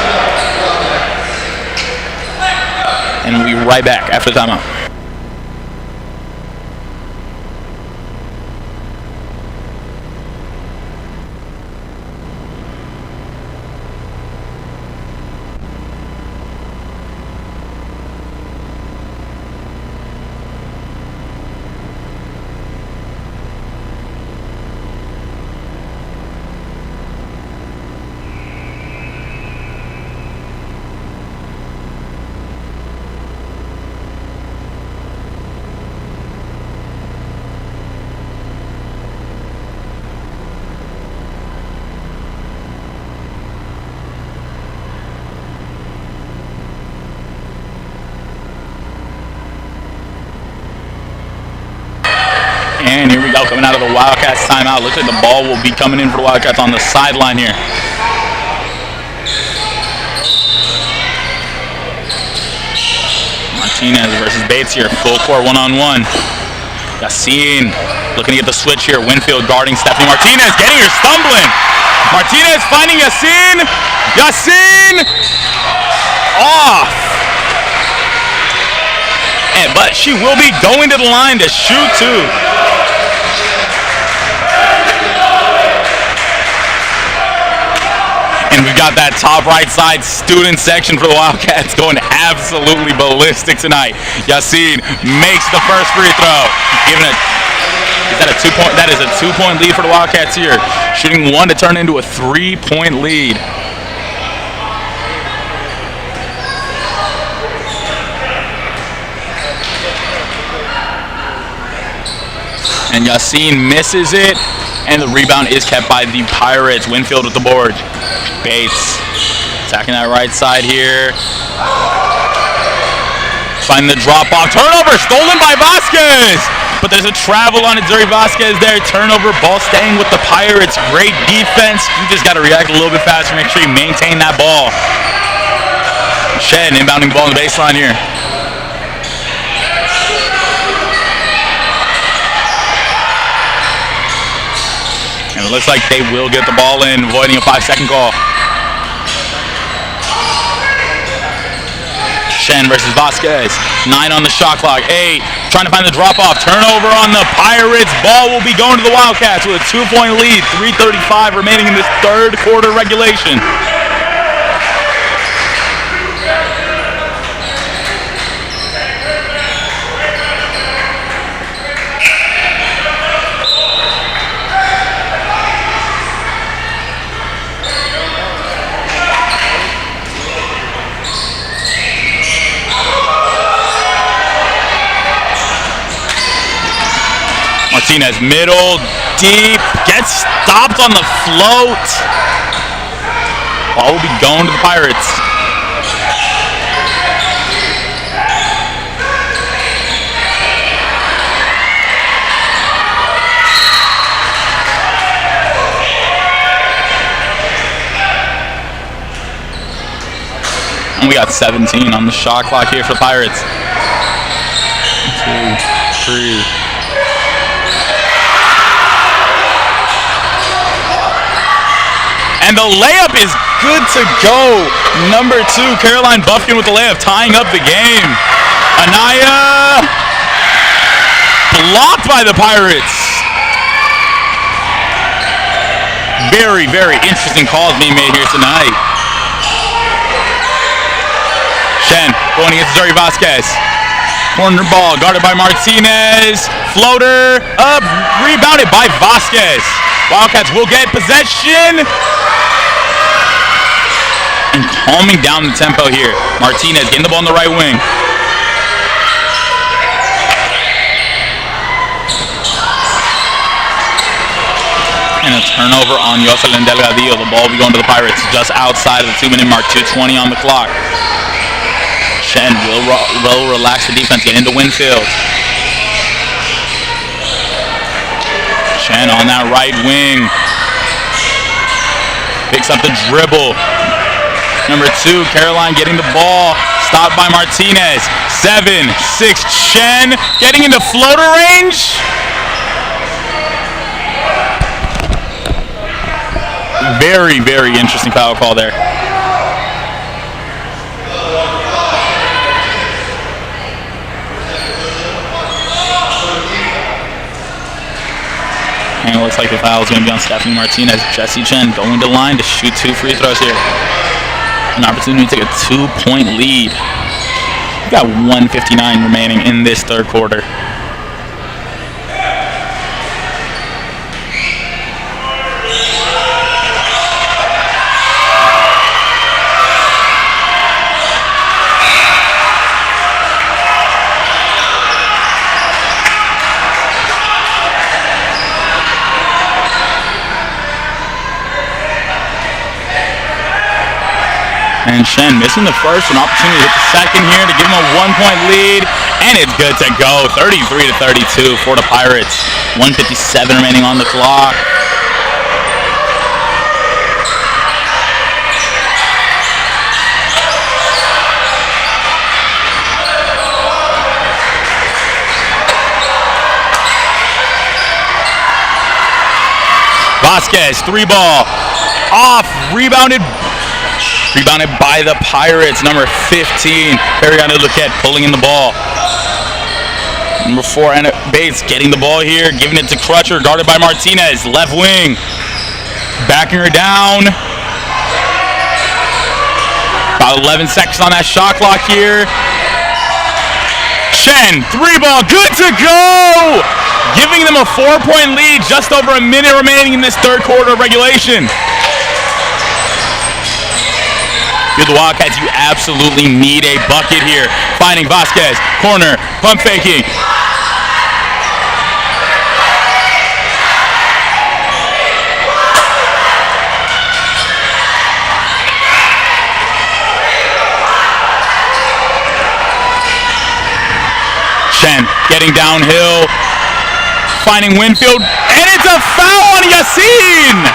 And we'll be right back after the timeout. And here we go, coming out of the Wildcats timeout. Looks like the ball will be coming in for the Wildcats on the sideline here. Martinez versus Bates here, full court one-on-one. Yacine looking to get the switch here. Winfield guarding Stephanie Martinez, getting her stumbling. Martinez finding Yacine. Yacine off. But she will be going to the line to shoot too. And we've got that top right side student section for the Wildcats going absolutely ballistic tonight. Yacine makes the first free throw. That is a 2-point lead for the Wildcats here. Shooting one to turn into a 3-point lead. And Yacine misses it, and the rebound is kept by the Pirates. Winfield with the board. Bates attacking that right side here. Finding the drop-off. Turnover stolen by Vasquez. But there's a travel on it. Zuri Vasquez there. Turnover. Ball staying with the Pirates. Great defense. You just got to react a little bit faster. Make sure you maintain that ball. Shen inbounding ball on the baseline here. And it looks like they will get the ball in, avoiding a 5-second call. Shen versus Vasquez. 9 on the shot clock. 8 trying to find the drop-off. Turnover on the Pirates. Ball will be going to the Wildcats with a 2-point lead. 3:35 remaining in this third quarter regulation. Martinez, middle, deep, gets stopped on the float. Ball will be going to the Pirates. And we got 17 on the shot clock here for the Pirates. 1, 2, 3. And the layup is good to go. Number 2, Caroline Buffkin with the layup, tying up the game. Anaya blocked by the Pirates. Very, very interesting calls being made here tonight. Shen going against Zuri Vasquez. Corner ball guarded by Martinez. Floater up, rebounded by Vasquez. Wildcats will get possession. And calming down the tempo here. Martinez getting the ball on the right wing. And a turnover on Jocelyn Delgadillo. The ball will be going to the Pirates just outside of the 2-minute mark. 2:20 on the clock. Shen will relax the defense, get into Winfield. Shen on that right wing. Picks up the dribble. Number 2, Caroline getting the ball. Stopped by Martinez. 7-6, Chen getting into floater range. Very, very interesting foul call there. And it looks like the foul is going to be on Stephanie Martinez. Jessie Chen going to line to shoot 2 free throws here. An opportunity to take a 2-point lead. We've got 1:59 remaining in this third quarter. And Shen missing the first, an opportunity to hit the second here to give him a 1-point lead, and it's good to go. 33-32 for the Pirates. 1:57 remaining on the clock. Vasquez, 3-ball, off, rebounded by the Pirates. Number 15, Periana Luquette pulling in the ball. Number 4, Anna Bates getting the ball here, giving it to Crutcher, guarded by Martinez, left wing. Backing her down. About 11 seconds on that shot clock here. Chen, 3-ball, good to go! Giving them a 4-point lead, just over a minute remaining in this third quarter of regulation. You're the Wildcats, you absolutely need a bucket here. Finding Vasquez, corner, pump faking. Chen getting downhill, finding Winfield, and it's a foul on Yassine!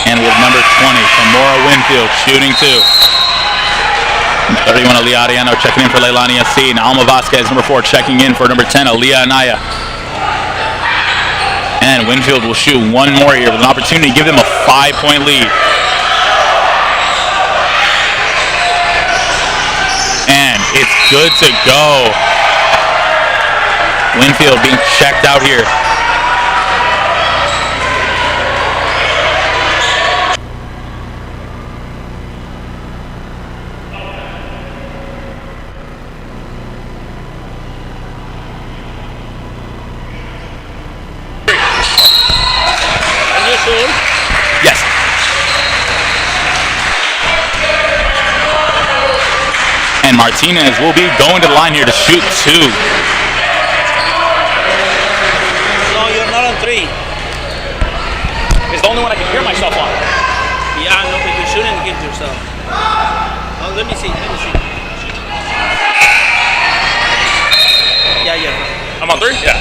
And with number 20, Tamora Winfield, shooting 2. 31, Aliyah Ariano checking in for Leilani Yassine. Alma Vasquez, number 4, checking in for number 10, Aliyah Anaya. And Winfield will shoot one more here with an opportunity to give them a 5-point lead. And it's good to go. Winfield being checked out here. Yes. And Martinez will be going to the line here to shoot 2. No, you're not on 3. It's the only one I can hear myself on. Yeah, no, but you shouldn't hit yourself. Oh, let me see. Yeah. I'm on 3? Yeah.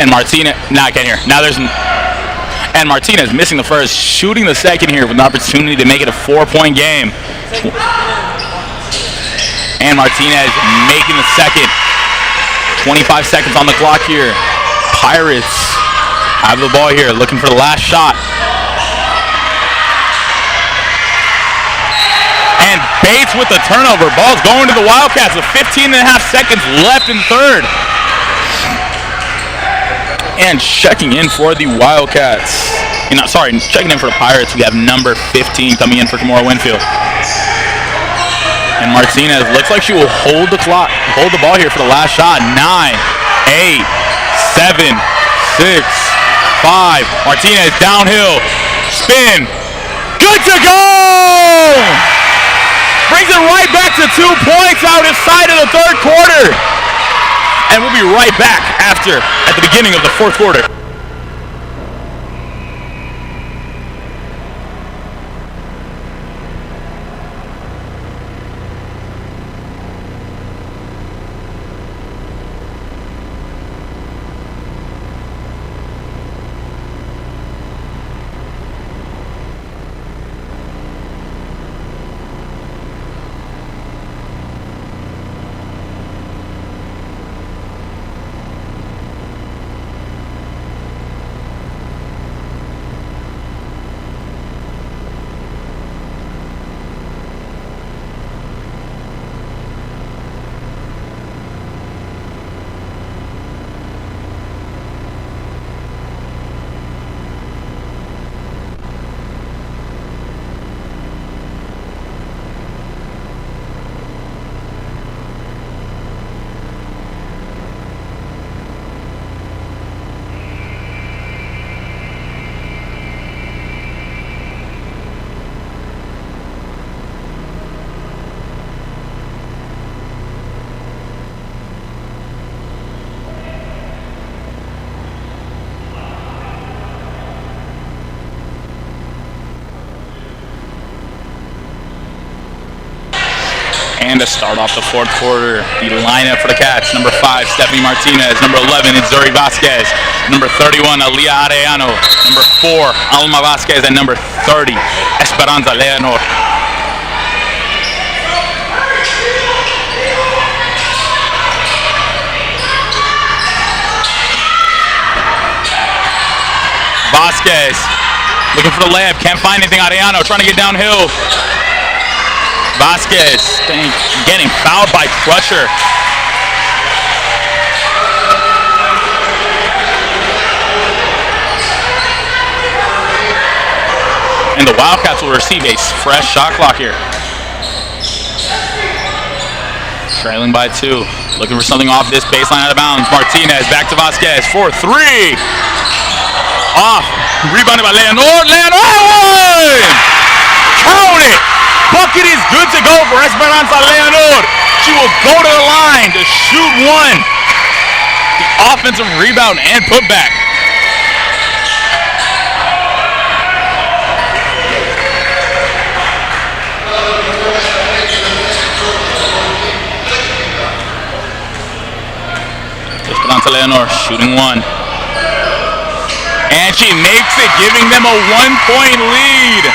And Martinez, I can't hear. Now there's, and Martinez missing the first, shooting the second here with an opportunity to make it a 4-point game. And Martinez making the second. 25 seconds on the clock here. Pirates have the ball here, looking for the last shot. And Bates with the turnover. Ball's going to the Wildcats with 15 and a half seconds left in third. And checking in for the Wildcats. Checking in for the Pirates. We have number 15 coming in for Tamora Winfield. And Martinez looks like she will hold the ball here for the last shot. 9, 8, 7, 6, 5. Martinez downhill. Spin. Good to go! Brings it right back to 2 points out his side of the third quarter. And we'll be right back at the beginning of the fourth quarter. And to start off the fourth quarter, the lineup for the Cats: number 5, Stephanie Martinez; number 11, Itzuri Vasquez; number 31, Aliyah Arellano; number 4, Alma Vasquez; and number 30, Esperanza Leonor. Vasquez looking for the layup, can't find anything. Arellano trying to get downhill. Vasquez getting fouled by Crusher. And the Wildcats will receive a fresh shot clock here. Trailing by 2. Looking for something off this baseline, out of bounds. Martinez back to Vasquez for 3. Off. Rebounded by Leonor. Leonor! Count it! Bucket is good to go for Esperanza Leonor. She will go to the line to shoot 1. The offensive rebound and putback. Esperanza Leonor shooting 1. And she makes it, giving them a 1-point lead.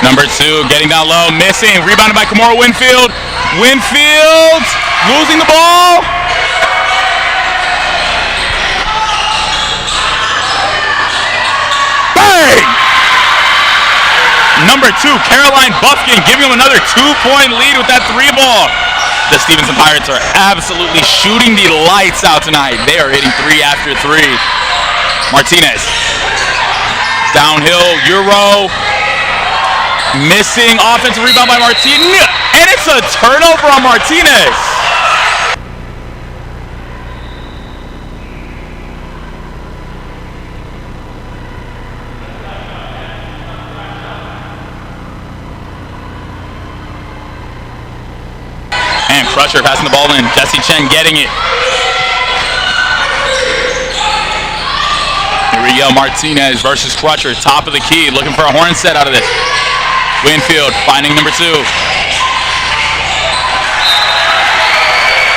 Number 2 getting down low, missing, rebounded by Kimora Winfield. Winfield losing the ball. Bang! Number 2, Caroline Buffkin, giving them another 2-point lead with that 3-ball. The Stevenson Pirates are absolutely shooting the lights out tonight. They are hitting 3 after 3. Martinez, downhill, Euro. Missing, offensive rebound by Martinez, and it's a turnover on Martinez. And Crusher passing the ball in, Jesse Chen getting it. Here we go, Martinez versus Crusher, top of the key, looking for a horn set out of this. Winfield finding number 2.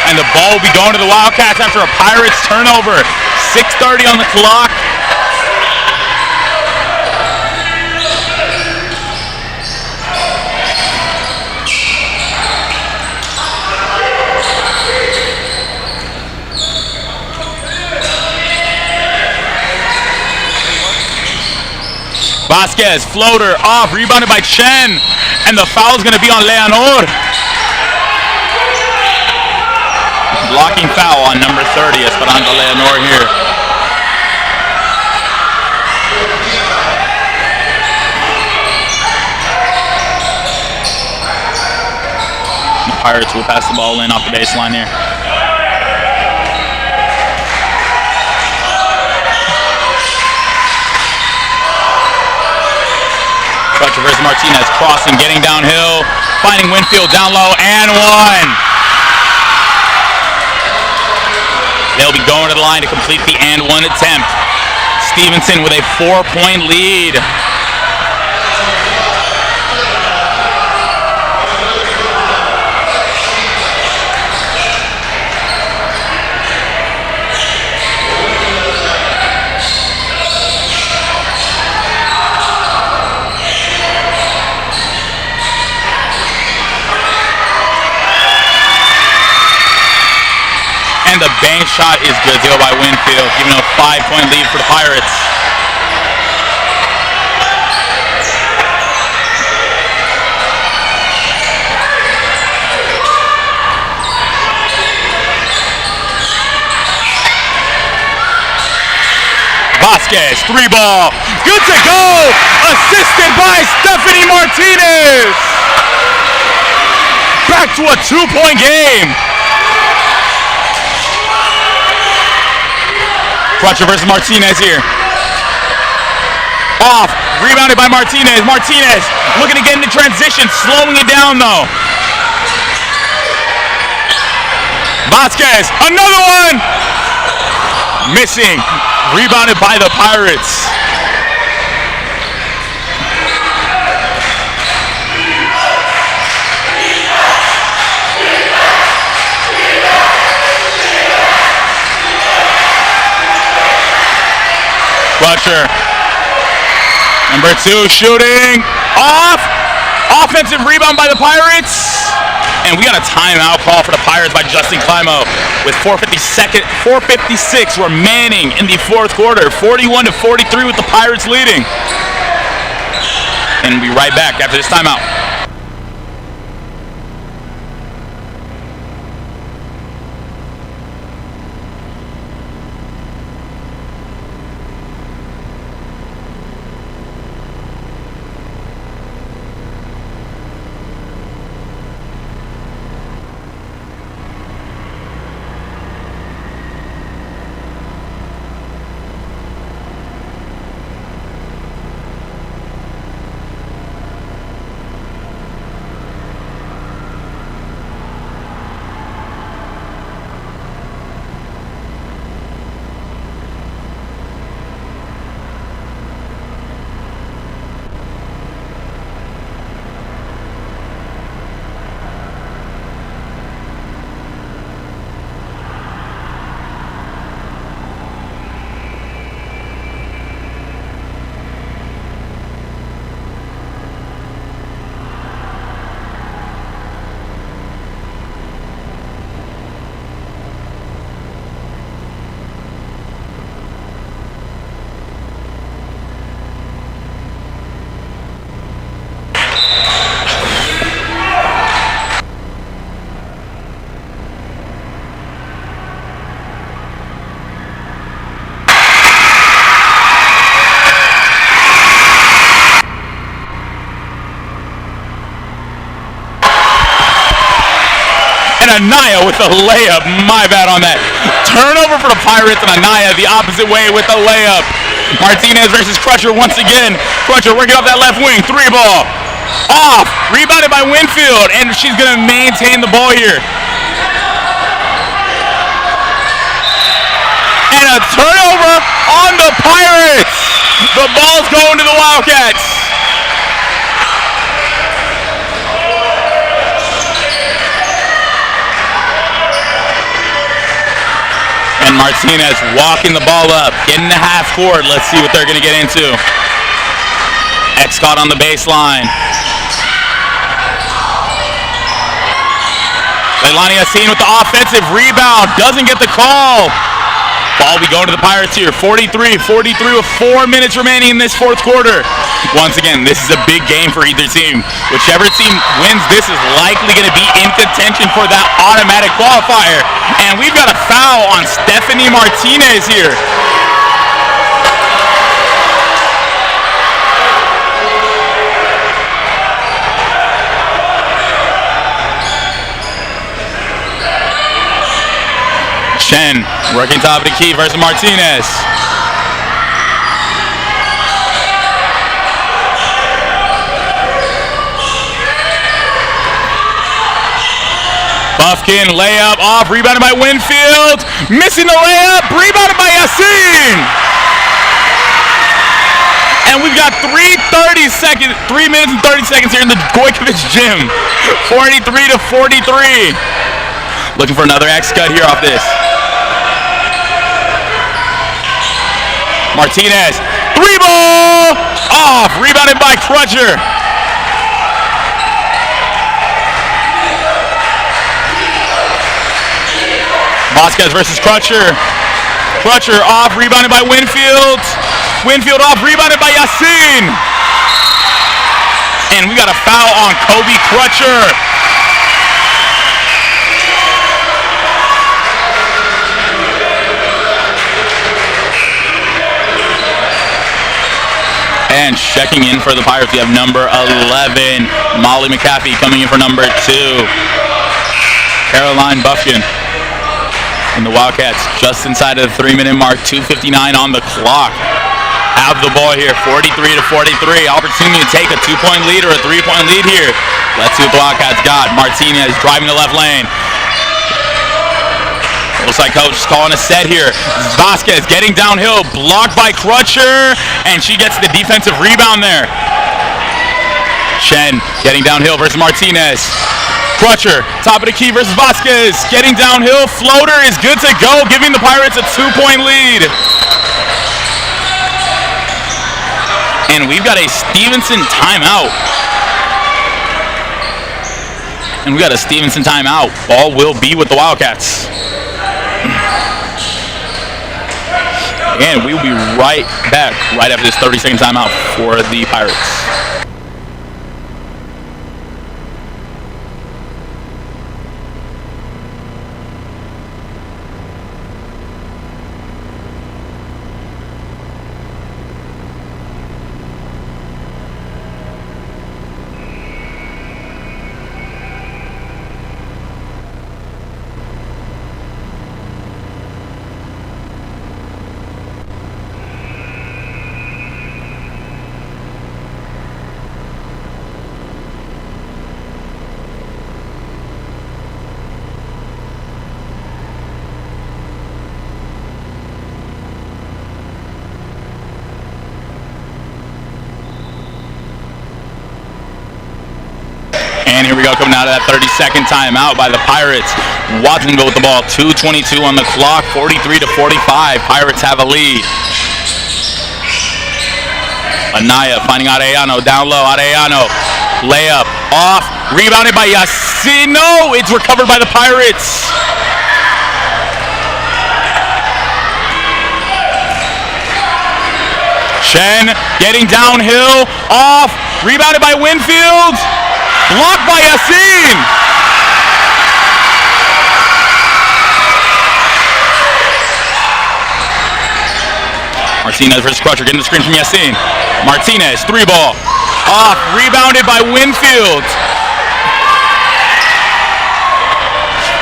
And the ball will be going to the Wildcats after a Pirates turnover. 6:30 on the clock. Vasquez, floater, off, rebounded by Chen, and the foul is going to be on Leonor. Blocking foul on number 30, Esperanza Leonor here. Pirates will pass the ball in off the baseline here. Crutcher versus Martinez, crossing, getting downhill, finding Winfield down low, and one. They'll be going to the line to complete the and one attempt. Stevenson with a 4-point lead. And the bank shot is good to go by Winfield, giving a 5-point lead for the Pirates. Vasquez, 3-ball, good to go, assisted by Stephanie Martinez. Back to a 2-point game. Crutcher versus Martinez here. Off, rebounded by Martinez. Martinez looking to get into transition, slowing it down though. Vasquez, another one! Missing, rebounded by the Pirates. Crutcher, number 2, shooting, off, offensive rebound by the Pirates, and we got a timeout call for the Pirates by Justin Climo with 4:56 remaining in the fourth quarter, 41-43 with the Pirates leading, and we'll be right back after this timeout. Anaya with the layup, my bad on that. Turnover for the Pirates, and Anaya the opposite way with the layup. Martinez versus Crutcher once again. Crutcher working off that left wing, 3-ball. Off, rebounded by Winfield, and she's gonna maintain the ball here. And a turnover on the Pirates. The ball's going to the Wildcats. And Martinez walking the ball up, getting the half court. Let's see what they're going to get into. X-Caught on the baseline. Leilani Yassine with the offensive rebound. Doesn't get the call. Ball will be going to the Pirates here. 43-43 with 4 minutes remaining in this fourth quarter. Once again, this is a big game for either team. Whichever team wins this is likely going to be in contention for that automatic qualifier. And we've got a foul on Stephanie Martinez here. Shen working top of the key versus Martinez. Buffkin layup off, rebounded by Winfield. Missing the layup, rebounded by Yassin. And we've got 3 minutes and 30 seconds here in the Gojkovic gym. 43-43. Looking for another X cut here off this. Martinez, 3-ball off, rebounded by Crutcher. Vasquez versus Crutcher. Crutcher off, rebounded by Winfield. Winfield off, rebounded by Yassin. And we got a foul on Kobe Crutcher. And checking in for the Pirates, we have number 11, Molly McAfee, coming in for number 2, Caroline Buffkin. And the Wildcats just inside of the 3-minute mark, 2:59 on the clock. Have the ball here, 43-43. Opportunity to take a 2-point lead or a 3-point lead here. Let's see what the Wildcats got. Martinez driving the left lane. Looks like coach is calling a set here. Vasquez getting downhill, blocked by Crutcher, and she gets the defensive rebound there. Shen getting downhill versus Martinez. Crutcher, top of the key versus Vasquez. Getting downhill, floater is good to go, giving the Pirates a 2-point lead. And we've got a Stevenson timeout. Ball will be with the Wildcats. And we will be right back right after this 30-second timeout for the Pirates. And here we go, coming out of that 30-second timeout by the Pirates. Watsonville with the ball, 2:22 on the clock, 43-45. Pirates have a lead. Anaya finding Arellano, down low, Arellano. Layup, off, rebounded by Yassin. No, it's recovered by the Pirates. Shen getting downhill, off, rebounded by Winfield. Blocked by Yassin. Martinez versus Crutcher, getting the screen from Yassin. Martinez, 3-ball. Off, rebounded by Winfield.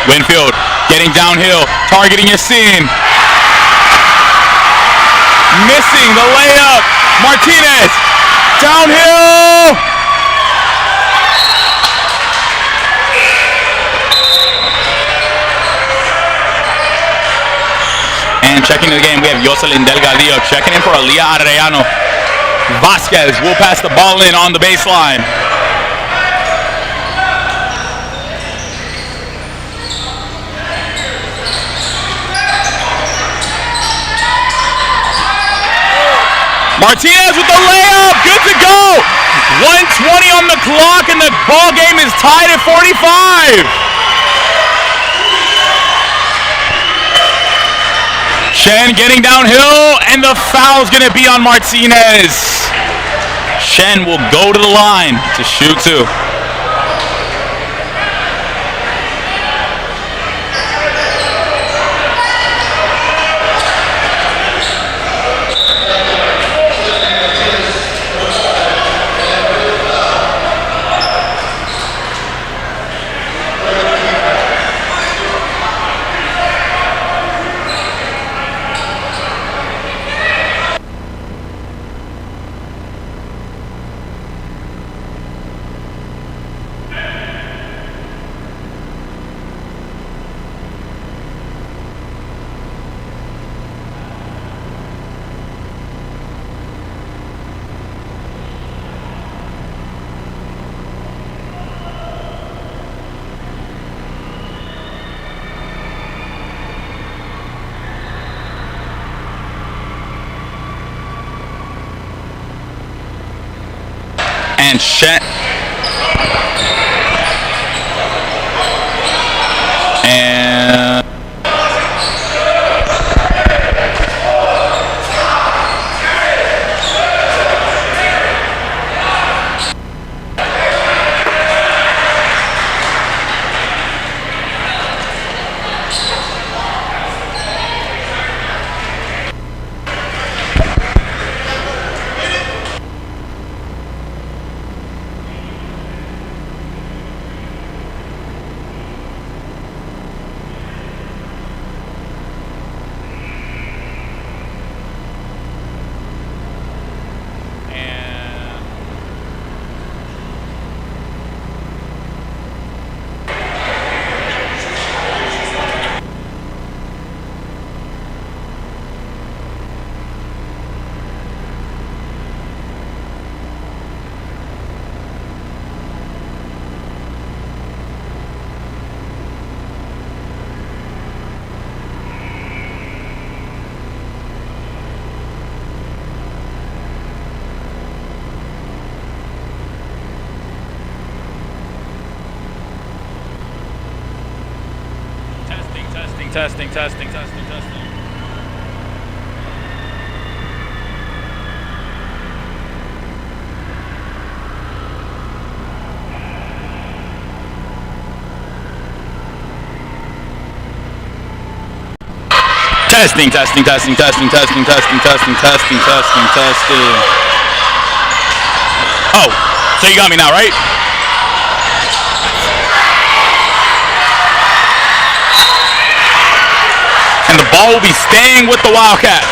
Winfield getting downhill, targeting Yassin. Missing the layup. Martinez, downhill. And checking in the game, we have Jocelyn Delgadillo checking in for Aliyah Arellano. Vasquez will pass the ball in on the baseline. Martinez with the layup, good to go. 1:20 on the clock and the ball game is tied at 45. Shen getting downhill, and the foul's gonna be on Martinez. Shen will go to the line to shoot 2. and Shet. And testing. Testing. Oh, so you got me now, right? And the ball will be staying with the Wildcats.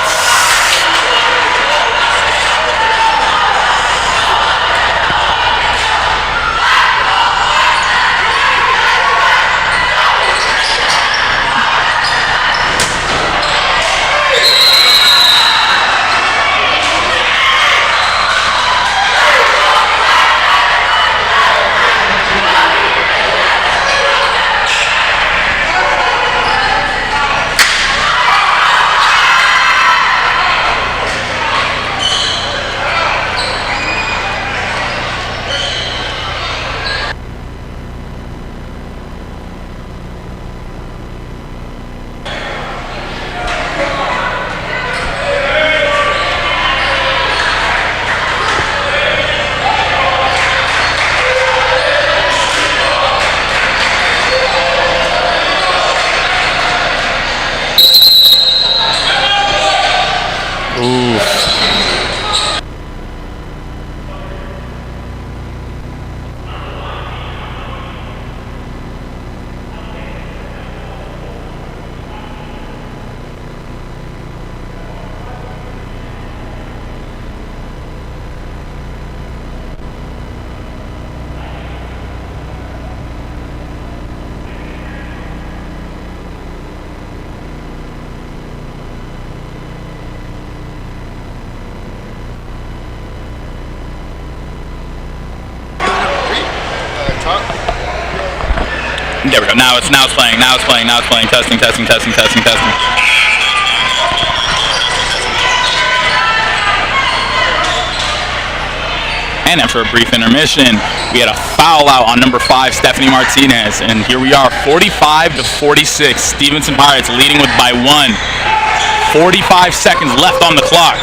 There we go. Now it's playing. Testing. And after a brief intermission, we had a foul out on number 5, Stephanie Martinez. And here we are, 45-46. Stevenson Pirates leading by 1. 45 seconds left on the clock.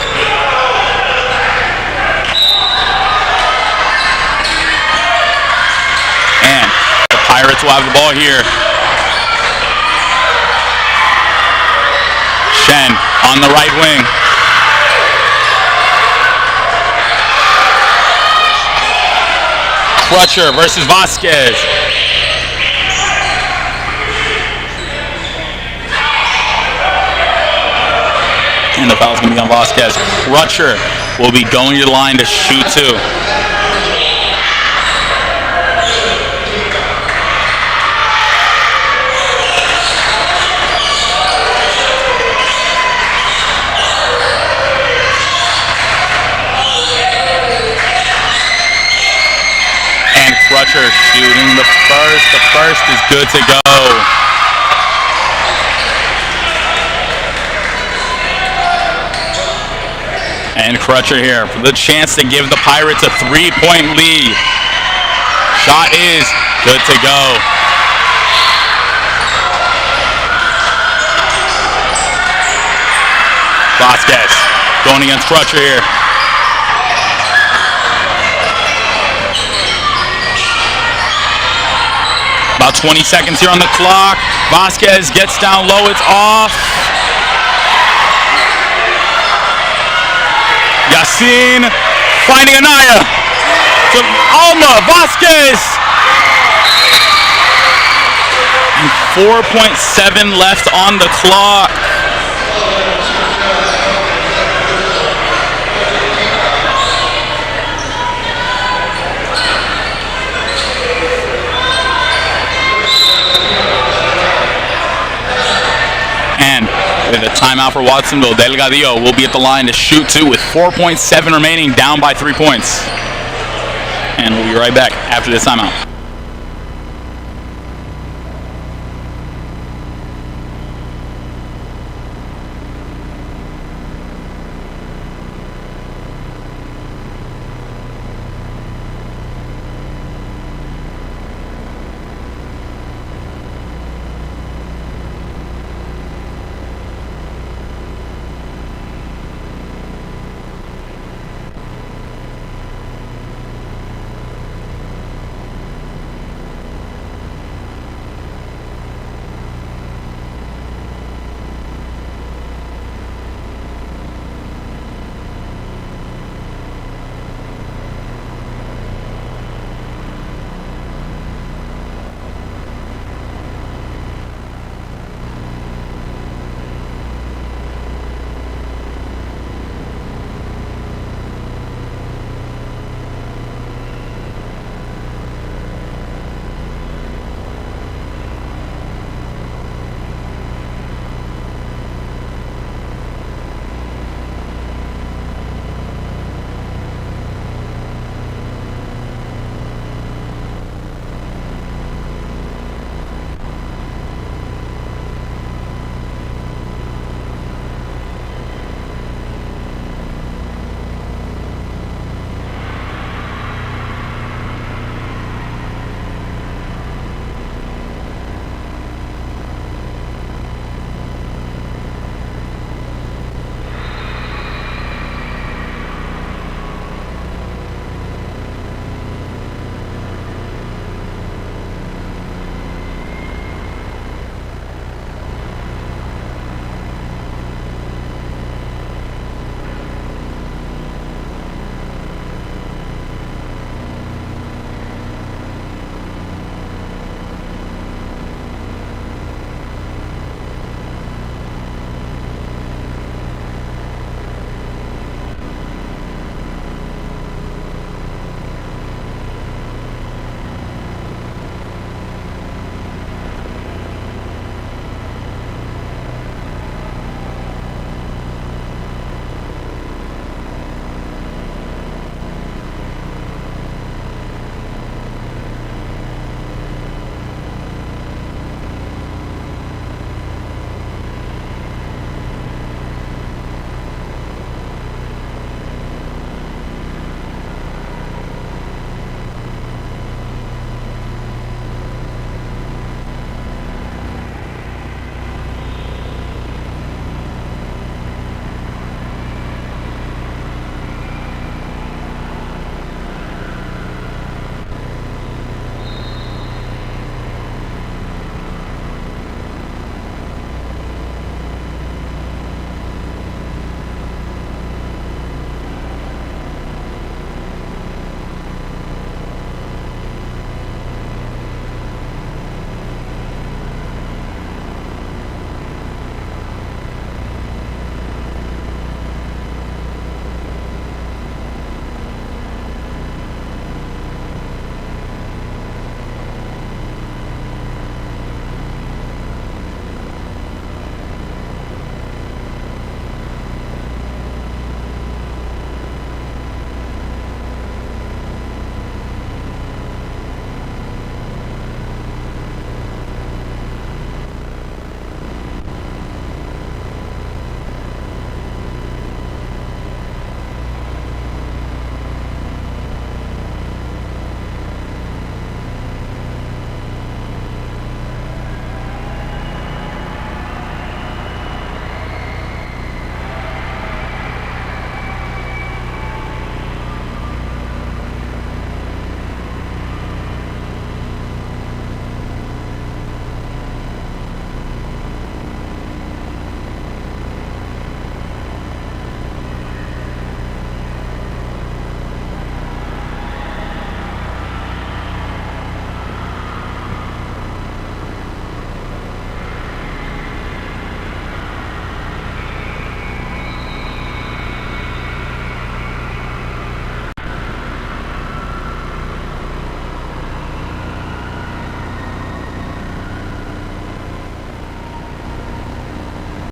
And the Pirates will have the ball here. Shen on the right wing. Crutcher versus Vasquez. And the foul's going to be on Vasquez. Crutcher will be going to the line to shoot 2. And Crutcher shooting the first. The first is good to go. And Crutcher here for the chance to give the Pirates a 3-point lead. Shot is good to go. Vasquez going against Crutcher here. About 20 seconds here on the clock. Vasquez gets down low, it's off. Yassin finding Anaya. To Alma, Vasquez. And 4.7 left on the clock. And with a timeout for Watsonville, Delgadillo will be at the line to shoot two with 4.7 remaining, down by 3 points. And we'll be right back after this timeout.